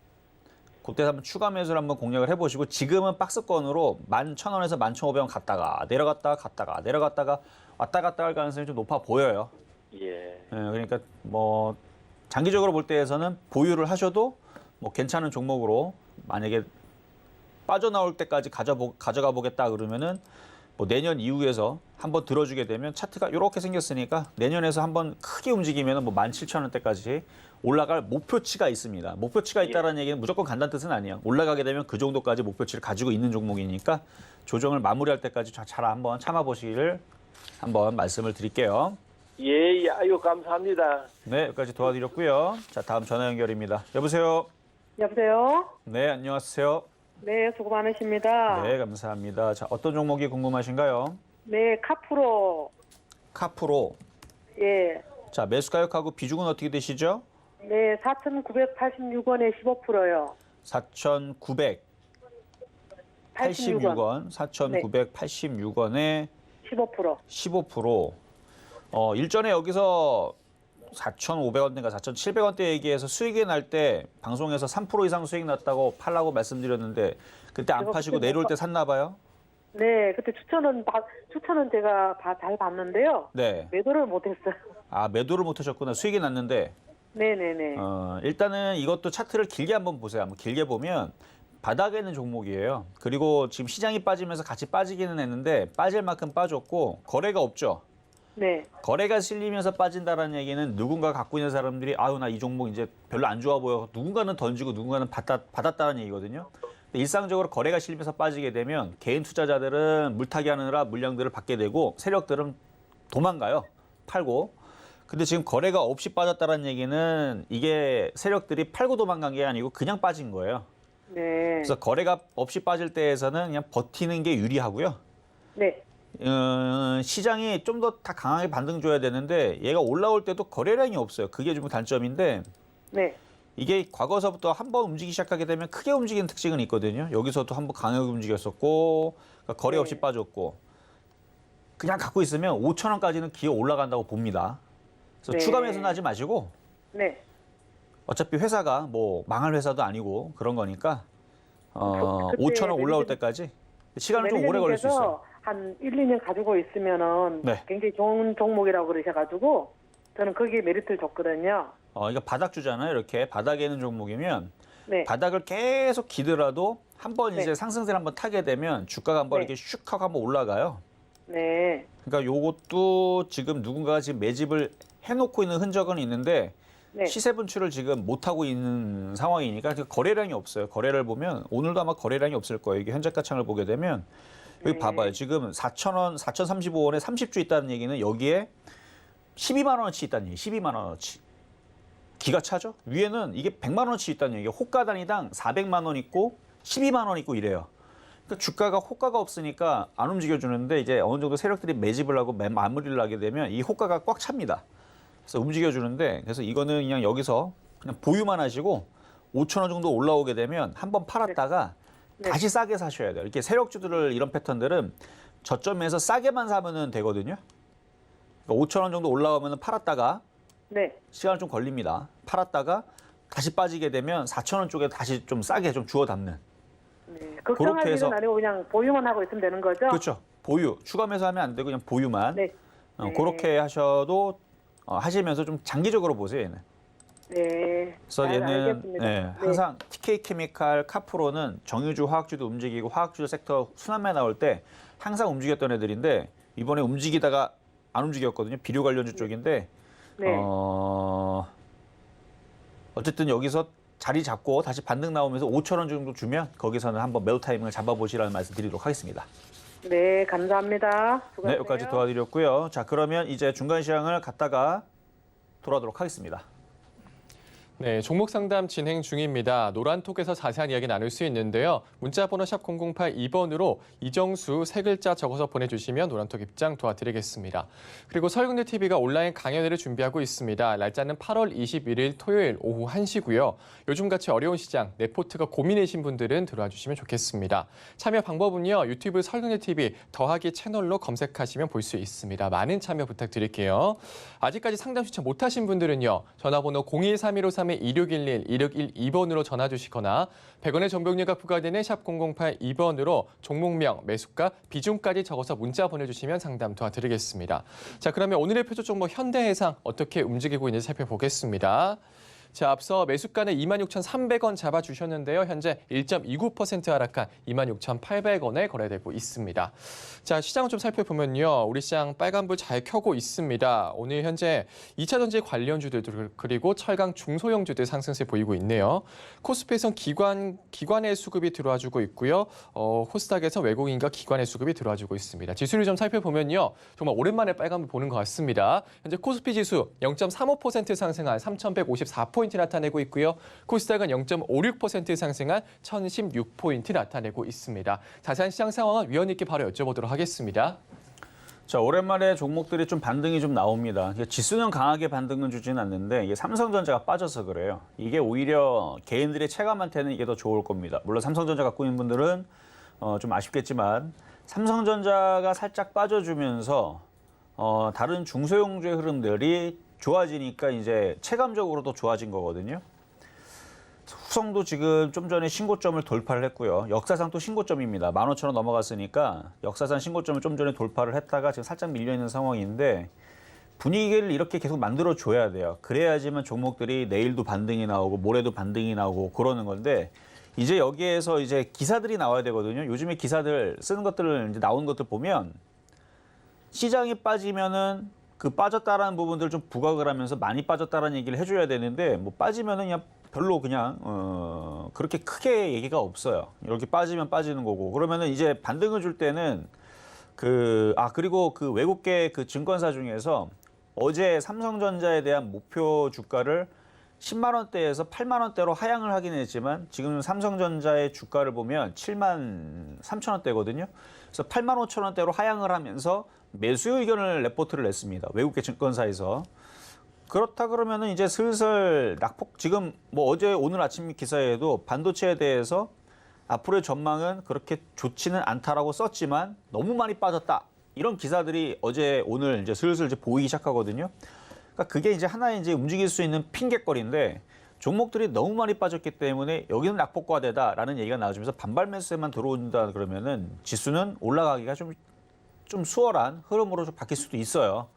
그때 한번 추가 매수를 한번 공략을 해보시고 지금은 박스권으로 11,000원에서 11,500원 갔다가 내려갔다가 내려갔다가 왔다 갔다 할 가능성이 좀 높아 보여요. 예. 그러니까 뭐 장기적으로 볼 때에서는 보유를 하셔도 뭐 괜찮은 종목으로 만약에 빠져나올 때까지 가져가 보겠다 그러면은 뭐 내년 이후에서 한번 들어주게 되면 차트가 이렇게 생겼으니까 내년에서 한번 크게 움직이면은 뭐 17,000원대까지 올라갈 목표치가 있습니다. 목표치가 있다라는 얘기는 무조건 간다는 뜻은 아니에요. 올라가게 되면 그 정도까지 목표치를 가지고 있는 종목이니까 조정을 마무리할 때까지 잘 한번 참아보시기를 한번 말씀을 드릴게요. 예, 아유, 감사합니다. 네, 여기까지 도와드렸고요. 자, 다음 전화 연결입니다. 여보세요? 여보세요? 네, 안녕하세요. 네, 수고 많으십니다. 네, 감사합니다. 자, 어떤 종목이 궁금하신가요? 네, 카프로. 카프로. 예. 자, 매수 가격하고 비중은 어떻게 되시죠? 네, 4,986원에 15%요. 4,986원. 4,986원에 15%. 15%. 일전에 여기서 4,500원대인가 4,700원대 얘기해서 수익이 날 때 방송에서 3% 이상 수익 났다고 팔라고 말씀드렸는데 그때 안 제가 파시고 그때 내려올 때 샀나 봐요? 네, 그때 추천은 제가 잘 봤는데요. 네. 매도를 못했어요. 아, 매도를 못 하셨구나. 수익이 났는데. 네네네. 일단은 이것도 차트를 길게 한번 보세요. 한번 길게 보면 바닥에 있는 종목이에요. 그리고 지금 시장이 빠지면서 같이 빠지기는 했는데 빠질 만큼 빠졌고 거래가 없죠. 네. 거래가 실리면서 빠진다는 얘기는 누군가 갖고 있는 사람들이 아유 나 이 종목 이제 별로 안 좋아 보여. 누군가는 던지고 누군가는 받았다는 얘기거든요. 근데 일상적으로 거래가 실리면서 빠지게 되면 개인 투자자들은 물타기 하느라 물량들을 받게 되고 세력들은 도망가요. 팔고. 근데 지금 거래가 없이 빠졌다는 얘기는 이게 세력들이 팔고 도망간 게 아니고 그냥 빠진 거예요. 네. 그래서 거래가 없이 빠질 때에서는 그냥 버티는 게 유리하고요. 네. 시장이 좀 더 다 강하게 반등 줘야 되는데 얘가 올라올 때도 거래량이 없어요. 그게 좀 단점인데 네. 이게 과거서부터 한번 움직이기 시작하게 되면 크게 움직이는 특징은 있거든요. 여기서도 한번 강하게 움직였었고 그러니까 거래 없이 네. 빠졌고 그냥 갖고 있으면 5,000원까지는 기어 올라간다고 봅니다. 그래서 네. 추가 매수는 하지 마시고 네. 어차피 회사가 뭐 망할 회사도 아니고 그런 거니까 그때 5,000원 올라올 매니저님- 때까지 시간은 좀 오래 걸릴 수 있어요. 매니저님께서 한 1, 2년 가지고 있으면은 네. 굉장히 좋은 종목이라고 그러셔가지고 저는 거기에 메리트를 줬거든요. 이거 바닥 주잖아요. 이렇게 바닥에 있는 종목이면 네. 바닥을 계속 기더라도 한번 네. 이제 상승세를 한번 타게 되면 주가가 한번 네. 이렇게 슉 하고 한번 올라가요. 네. 그러니까 요것도 지금 누군가가 지금 매집을 해놓고 있는 흔적은 있는데 네. 시세 분출을 지금 못 하고 있는 상황이니까 그 거래량이 없어요. 거래를 보면 오늘도 아마 거래량이 없을 거예요. 이게 현재가 창을 보게 되면 여기 네. 봐봐요. 지금 4,000원, 4,035원에 30주 있다는 얘기는 여기에 12만 원어치 있다는 얘기. 12만 원어치. 기가 차죠? 위에는 이게 100만 원어치 있다는 얘기예요. 호가 단위당 400만 원 있고 12만 원 있고 이래요. 그러니까 주가가 호가가 없으니까 안 움직여주는데 이제 어느 정도 세력들이 매집을 하고 마무리를 하게 되면 이 호가가 꽉 찹니다. 그래서 움직여주는데 그래서 이거는 그냥 여기서 그냥 보유만 하시고 5,000원 정도 올라오게 되면 한번 팔았다가 네. 다시 싸게 사셔야 돼요. 이렇게 세력주들을 이런 패턴들은 저점에서 싸게만 사면은 되거든요. 그러니까 5,000원 정도 올라오면 팔았다가 네. 시간은 좀 걸립니다. 팔았다가 다시 빠지게 되면 4,000원 쪽에 다시 좀 싸게 좀 주워 담는. 네. 걱정할 해서- 일은 아니고 그냥 보유만 하고 있으면 되는 거죠? 그렇죠. 보유. 추가 매수하면 안 되고 그냥 보유만. 네. 그렇게 하셔도 하시면서 좀 장기적으로 보세요, 얘는. 네. 그래서 잘 얘는 알겠습니다. 네, 항상 TK 케미칼, 카프로는 정유주 화학주도 움직이고 화학주 섹터 순환매 나올 때 항상 움직였던 애들인데 이번에 움직이다가 안 움직였거든요. 비료 관련주 쪽인데 네. 어쨌든 여기서 자리 잡고 다시 반등 나오면서 5,000원 정도 주면 거기서는 한번 매도 타이밍을 잡아보시라는 말씀 드리도록 하겠습니다. 네, 감사합니다. 네, 수고하세요. 여기까지 도와드렸고요. 자, 그러면 이제 중간 시황을 갔다가 돌아오도록 하겠습니다. 네, 종목 상담 진행 중입니다. 노란톡에서 자세한 이야기 나눌 수 있는데요. 문자번호 샵 0082번으로 이정수 세 글자 적어서 보내주시면 노란톡 입장 도와드리겠습니다. 그리고 설국내 TV가 온라인 강연회를 준비하고 있습니다. 날짜는 8월 21일 토요일 오후 1시고요. 요즘같이 어려운 시장, 네포트가 고민이신 분들은 들어와 주시면 좋겠습니다. 참여 방법은요. 유튜브 설국내 TV 더하기 채널로 검색하시면 볼 수 있습니다. 많은 참여 부탁드릴게요. 아직까지 상담 신청 못하신 분들은요. 전화번호 023-1531-2611, 2612번으로 전화 주시거나 100원의 정보용료가 부과되는 샵 0082번으로 종목명, 매수가, 비중까지 적어서 문자 보내주시면 상담 도와드리겠습니다. 자, 그러면 오늘의 표적 종목 현대해상 어떻게 움직이고 있는지 살펴보겠습니다. 자, 앞서 매수가는 26,300원 잡아주셨는데요. 현재 1.29% 하락한 26,800원에 거래되고 있습니다. 자, 시장을 좀 살펴보면요. 우리 시장 빨간불 잘 켜고 있습니다. 오늘 현재 2차 전지 관련주들 그리고 철강 중소형주들 상승세 보이고 있네요. 코스피에선 기관의 수급이 들어와주고 있고요. 코스닥에서 외국인과 기관의 수급이 들어와주고 있습니다. 지수를 좀 살펴보면요. 정말 오랜만에 빨간불 보는 것 같습니다. 현재 코스피 지수 0.35% 상승한 3,154포인트 나타내고 있고요. 코스닥은 0.56% 상승한 1,016포인트 나타내고 있습니다. 자세한 시장 상황은 위원님께 바로 여쭤보도록 하겠습니다. 자, 오랜만에 종목들이 좀 반등이 좀 나옵니다. 지수는 강하게 반등은 주지는 않는데 이게 삼성전자가 빠져서 그래요. 이게 오히려 개인들의 체감한테는 이게 더 좋을 겁니다. 물론 삼성전자 갖고 있는 분들은 좀 아쉽겠지만 삼성전자가 살짝 빠져주면서 다른 중소형주의 흐름들이 좋아지니까 이제 체감적으로도 좋아진 거거든요. 후성도 지금 좀 전에 신고점을 돌파를 했고요. 역사상 또 신고점입니다. 15,000원 넘어갔으니까 역사상 신고점을 좀 전에 돌파를 했다가 지금 살짝 밀려있는 상황인데 분위기를 이렇게 계속 만들어줘야 돼요. 그래야지만 종목들이 내일도 반등이 나오고 모레도 반등이 나오고 그러는 건데 이제 여기에서 이제 기사들이 나와야 되거든요. 요즘에 기사들 쓰는 것들을 이제 나오는 것들 보면 시장이 빠지면은 그 빠졌다라는 부분들 좀 부각을 하면서 많이 빠졌다라는 얘기를 해줘야 되는데 뭐 빠지면은 그냥 별로 그냥 그렇게 크게 얘기가 없어요. 이렇게 빠지면 빠지는 거고 그러면은 이제 반등을 줄 때는 그리고 그 외국계 그 증권사 중에서 어제 삼성전자에 대한 목표 주가를 10만 원대에서 8만 원대로 하향을 하긴 했지만 지금 삼성전자의 주가를 보면 7만 3천 원대거든요. 그래서 8만 5천 원대로 하향을 하면서 매수 의견을 레포트를 냈습니다. 외국계 증권사에서. 그렇다 그러면은 이제 슬슬 낙폭 지금 뭐 어제 오늘 아침 기사에도 반도체에 대해서 앞으로의 전망은 그렇게 좋지는 않다라고 썼지만 너무 많이 빠졌다. 이런 기사들이 어제 오늘 이제 슬슬 이제 보이기 시작하거든요. 그러니까 그게 이제 하나의 이제 움직일 수 있는 핑계거리인데 종목들이 너무 많이 빠졌기 때문에 여기는 낙폭과대다라는 얘기가 나와주면서 반발 매수에만 들어온다 그러면은 지수는 올라가기가 좀 수월한 흐름으로 좀 바뀔 수도 있어요.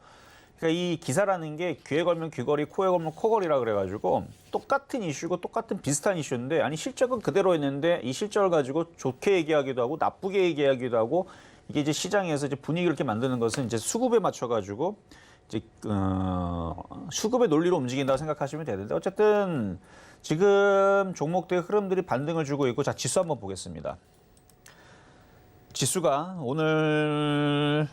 그러니까 이 기사라는 게 귀에 걸면 귀걸이, 코에 걸면 코걸이라 그래가지고 똑같은 이슈고 똑같은 비슷한 이슈인데 아니 실적은 그대로 있는데 이 실적을 가지고 좋게 얘기하기도 하고 나쁘게 얘기하기도 하고 이게 이제 시장에서 이제 분위기를 이렇게 만드는 것은 이제 수급에 맞춰가지고 이제 수급의 논리로 움직인다고 생각하시면 되는데 어쨌든 지금 종목들의 흐름들이 반등을 주고 있고 자 지수 한번 보겠습니다. 지수가 오늘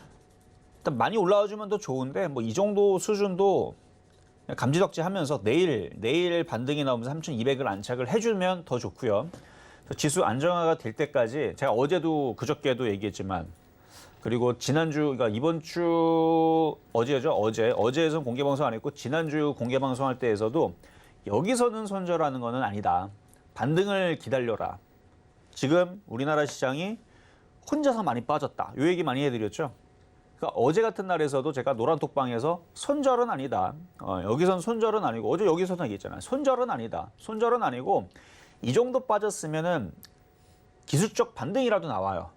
일단 많이 올라와주면 더 좋은데 뭐 이 정도 수준도 감지덕지하면서 내일 반등이 나오면서 3,200을 안착을 해주면 더 좋고요. 지수 안정화가 될 때까지 제가 어제도 그저께도 얘기했지만 그리고 지난주 그러니까 이번 주 어제죠 어제에선 공개 방송 안 했고 지난주 공개 방송할 때에서도 여기서는 손절하는 거는 아니다. 반등을 기다려라. 지금 우리나라 시장이 혼자서 많이 빠졌다. 이 얘기 많이 해드렸죠. 그러니까 어제 같은 날에서도 제가 노란톡방에서 손절은 아니다. 여기선 손절은 아니고 어제 여기서도 얘기했잖아요. 손절은 아니다. 손절은 아니고 이 정도 빠졌으면은 기술적 반등이라도 나와요.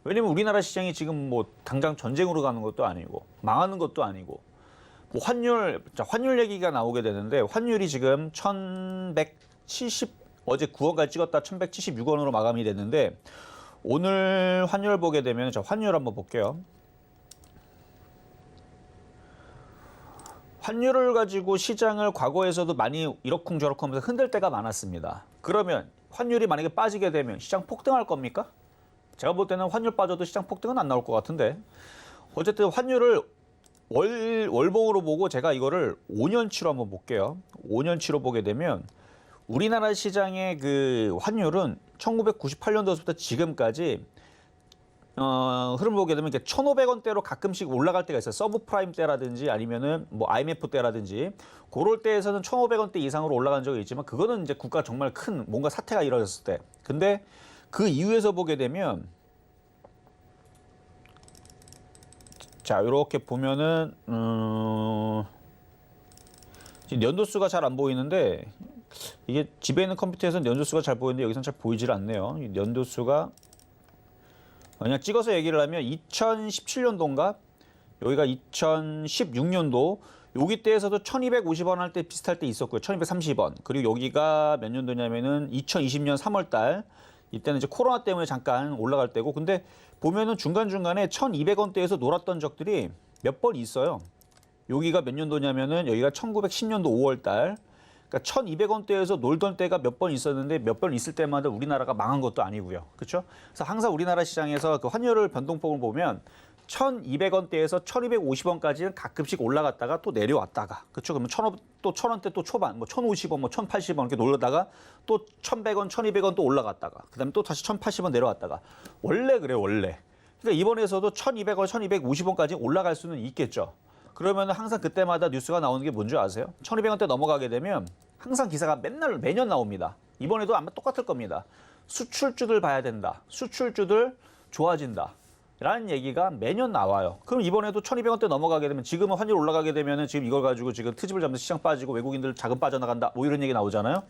왜냐면 우리나라 시장이 지금 뭐 당장 전쟁으로 가는 것도 아니고 망하는 것도 아니고 뭐 환율 얘기가 나오게 되는데 환율이 지금 1170 어제 9원까지 찍었다 1176원으로 마감이 됐는데 오늘 환율 보게 되면 자 환율 한번 볼게요. 환율을 가지고 시장을 과거에서도 많이 이러쿵저러쿵 하면서 흔들 때가 많았습니다. 그러면 환율이 만약에 빠지게 되면 시장 폭등할 겁니까? 제가 볼 때는 환율 빠져도 시장 폭등은 안 나올 것 같은데 어쨌든 환율을 월봉으로 보고 제가 이거를 5년치로 한번 볼게요. 5년치로 보게 되면 우리나라 시장의 그 환율은 1998년도부터 지금까지 흐름 보게 되면 1,500원대로 가끔씩 올라갈 때가 있어요. 서브프라임 때라든지 아니면은 뭐 IMF 때라든지 그럴 때에서는 1,500원대 이상으로 올라간 적이 있지만 그거는 이제 국가 정말 큰 뭔가 사태가 이루어졌을 때. 근데 그 이후에서 보게 되면 자 이렇게 보면은 지금 연도수가 잘 안 보이는데 이게 집에 있는 컴퓨터에서는 연도수가 잘 보이는데 여기서는 잘 보이질 않네요. 연도수가 그냥 찍어서 얘기를 하면 2017년도인가 여기가 2016년도 여기 때에서도 1250원 할 때 비슷할 때 있었고요. 1230원. 그리고 여기가 몇 년도냐면은 2020년 3월 달. 이때는 이제 코로나 때문에 잠깐 올라갈 때고. 근데 보면은 중간중간에 1200원대에서 놀았던 적들이 몇 번 있어요. 여기가 몇 년도냐면은 여기가 1910년도 5월 달. 그러니까 1200원대에서 놀던 때가 몇 번 있었는데 몇 번 있을 때마다 우리나라가 망한 것도 아니고요. 그렇죠? 그래서 항상 우리나라 시장에서 그 환율 변동폭을 보면 1200원대에서 1250원까지는 가끔씩 올라갔다가 또 내려왔다가. 그렇죠? 그러면 1000원, 또 1000원대 또 초반, 뭐 1050원, 뭐 1080원 이렇게 놀다가 또 1100원, 1200원 또 올라갔다가. 그다음에 또 다시 1080원 내려왔다가. 원래 그래요, 원래. 그러니까 이번에서도 1200원, 1250원까지 올라갈 수는 있겠죠. 그러면 항상 그때마다 뉴스가 나오는 게 뭔지 아세요? 1200원대 넘어가게 되면 항상 기사가 매년 나옵니다. 이번에도 아마 똑같을 겁니다. 수출주들 봐야 된다. 수출주들 좋아진다. 라는 얘기가 매년 나와요. 그럼 이번에도 1200원대 넘어가게 되면 지금은 환율 올라가게 되면은 지금 이걸 가지고 지금 트집을 잡는 시장 빠지고 외국인들 자금 빠져나간다. 뭐 이런 얘기 나오잖아요.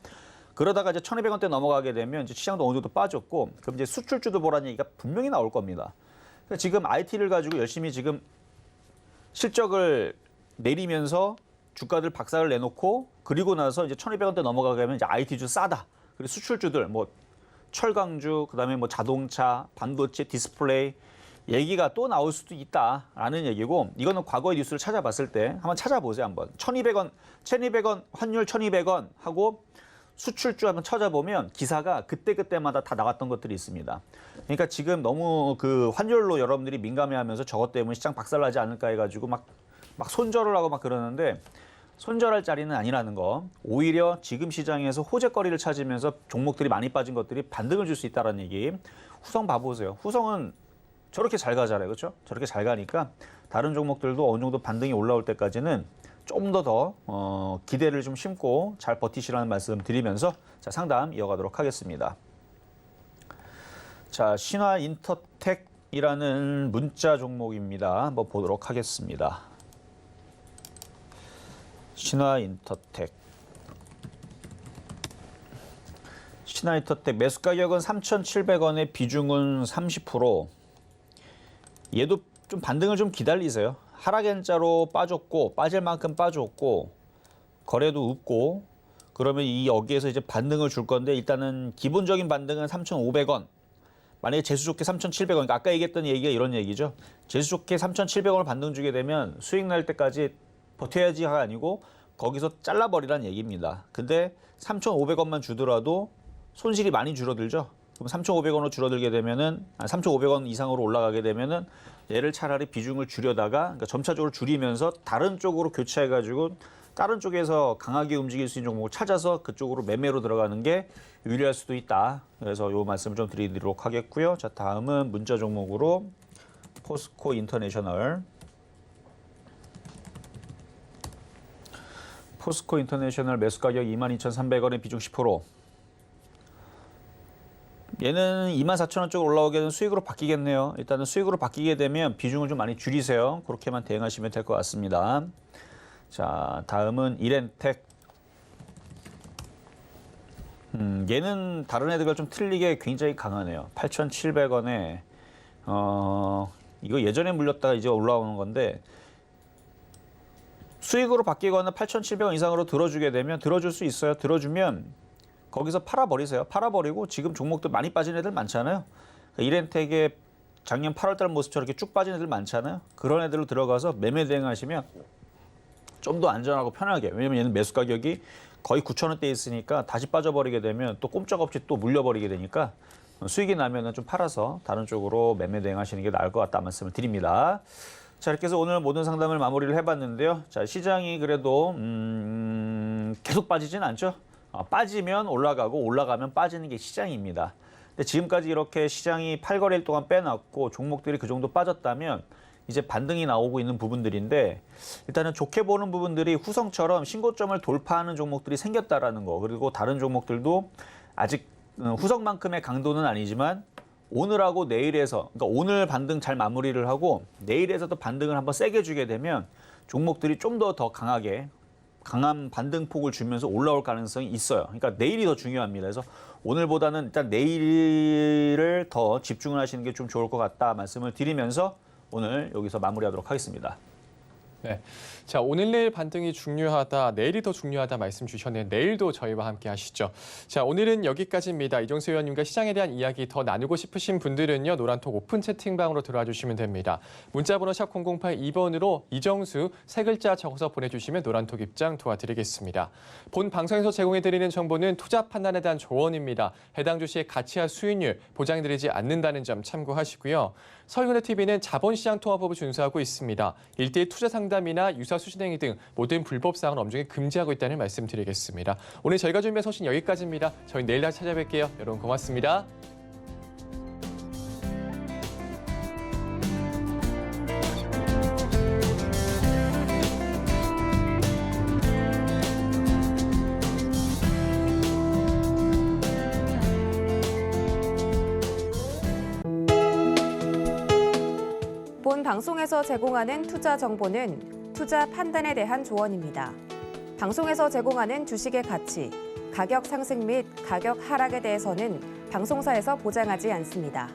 그러다가 이제 1200원대 넘어가게 되면 이제 시장도 어느 정도 빠졌고 그럼 이제 수출주들 보라는 얘기가 분명히 나올 겁니다. 그러니까 지금 IT를 가지고 열심히 지금 실적을 내리면서 주가들 박살을 내놓고 그리고 나서 이제 1200원대 넘어가게 되면 이제 IT주 싸다. 그리고 수출주들 뭐 철강주, 그다음에 뭐 자동차, 반도체, 디스플레이 얘기가 또 나올 수도 있다라는 얘기고 이거는 과거의 뉴스를 찾아봤을 때 한번 찾아보세요. 한번 1200원 환율 1200원 하고 수출주 한번 찾아보면 기사가 그때마다 다 나왔던 것들이 있습니다. 그러니까 지금 너무 그 환율로 여러분들이 민감해하면서 저것 때문에 시장 박살나지 않을까 해가지고 막 손절을 하고 막 그러는데 손절할 자리는 아니라는 거. 오히려 지금 시장에서 호재거리를 찾으면서 종목들이 많이 빠진 것들이 반등을 줄 수 있다는 얘기. 후성 봐보세요. 후성은 저렇게 잘 가잖아요. 그렇죠? 저렇게 잘 가니까 다른 종목들도 어느 정도 반등이 올라올 때까지는 좀 더 기대를 좀 심고 잘 버티시라는 말씀 드리면서 자, 상담 이어가도록 하겠습니다. 자, 신화인터텍이라는 문자 종목입니다. 한번 보도록 하겠습니다. 신화인터텍. 신화인터텍 매수 가격은 3,700원에 비중은 30%. 얘도 좀 반등을 좀 기다리세요. 하락연자로 빠졌고 빠질 만큼 빠졌고 거래도 없고 그러면 이 여기에서 이제 반등을 줄 건데 일단은 기본적인 반등은 3,500원. 만약에 재수 좋게 3,700원. 그러니까 아까 얘기했던 얘기가 이런 얘기죠. 재수 좋게 3,700원을 반등 주게 되면 수익 날 때까지 버텨야지가 아니고 거기서 잘라버리라는 얘기입니다. 근데 3,500원만 주더라도 손실이 많이 줄어들죠. 그럼 3,500원으로 줄어들게 되면은 3,500원 이상으로 올라가게 되면은 얘를 차라리 비중을 줄여다가 그러니까 점차적으로 줄이면서 다른 쪽으로 교체해가지고 다른 쪽에서 강하게 움직일 수 있는 종목을 찾아서 그쪽으로 매매로 들어가는 게 유리할 수도 있다. 그래서 이 말씀을 좀 드리도록 하겠고요. 자, 다음은 문자 종목으로 포스코 인터내셔널. 포스코 인터내셔널 매수 가격 22,300원에 비중 10%. 얘는 24,000원 쪽으로 올라오게 되면 수익으로 바뀌겠네요. 일단은 수익으로 바뀌게 되면 비중을 좀 많이 줄이세요. 그렇게만 대응하시면 될 것 같습니다. 자, 다음은 이렌텍. 얘는 다른 애들과 좀 틀리게 굉장히 강하네요. 8,700원에 이거 예전에 물렸다가 이제 올라오는 건데 수익으로 바뀌거나 8,700원 이상으로 들어주게 되면 들어줄 수 있어요. 들어주면 거기서 팔아버리세요. 팔아버리고 지금 종목들 많이 빠진 애들 많잖아요. 이렌텍의 작년 8월달 모습처럼 이렇게 쭉 빠진 애들 많잖아요. 그런 애들로 들어가서 매매 대응하시면 좀 더 안전하고 편하게. 왜냐면 얘는 매수 가격이 거의 9,000원대에 있으니까 다시 빠져버리게 되면 또 꼼짝없이 또 물려버리게 되니까 수익이 나면은 좀 팔아서 다른 쪽으로 매매 대응하시는 게 나을 것 같다 말씀을 드립니다. 자, 이렇게 해서 오늘 모든 상담을 마무리를 해봤는데요. 자, 시장이 그래도 계속 빠지진 않죠. 빠지면 올라가고 올라가면 빠지는 게 시장입니다. 근데 지금까지 이렇게 시장이 8거래일 동안 빼놨고 종목들이 그 정도 빠졌다면 이제 반등이 나오고 있는 부분들인데 일단은 좋게 보는 부분들이 후성처럼 신고점을 돌파하는 종목들이 생겼다라는 거. 그리고 다른 종목들도 아직 후성만큼의 강도는 아니지만 오늘하고 내일에서 그러니까 오늘 반등 잘 마무리를 하고 내일에서도 반등을 한번 세게 주게 되면 종목들이 좀 더 강하게 강한 반등폭을 주면서 올라올 가능성이 있어요. 그러니까 내일이 더 중요합니다. 그래서 오늘보다는 일단 내일을 더 집중을 하시는 게 좀 좋을 것 같다 말씀을 드리면서 오늘 여기서 마무리하도록 하겠습니다. 네. 자, 오늘 내일 반등이 중요하다, 내일이 더 중요하다 말씀 주셨는데 내일도 저희와 함께 하시죠. 자, 오늘은 여기까지입니다. 이종수 의원님과 시장에 대한 이야기 더 나누고 싶으신 분들은요, 노란톡 오픈 채팅방으로 들어와 주시면 됩니다. 문자번호 샵 0082번으로 이정수 세 글자 적어서 보내주시면 노란톡 입장 도와드리겠습니다. 본 방송에서 제공해드리는 정보는 투자 판단에 대한 조언입니다. 해당 주식의 가치와 수익률 보장드리지 않는다는 점 참고하시고요. 서울금융TV는 자본시장 통화법을 준수하고 있습니다. 1대1 투자 상담이나 유사 수신행위 등 모든 불법 사항을 엄중히 금지하고 있다는 말씀드리겠습니다. 오늘 저희가 준비한 소식 여기까지입니다. 저희 내일 다시 찾아뵐게요. 여러분 고맙습니다. 본 방송에서 제공하는 투자 정보는 투자 판단에 대한 조언입니다. 방송에서 제공하는 주식의 가치, 가격 상승 및 가격 하락에 대해서는 방송사에서 보장하지 않습니다.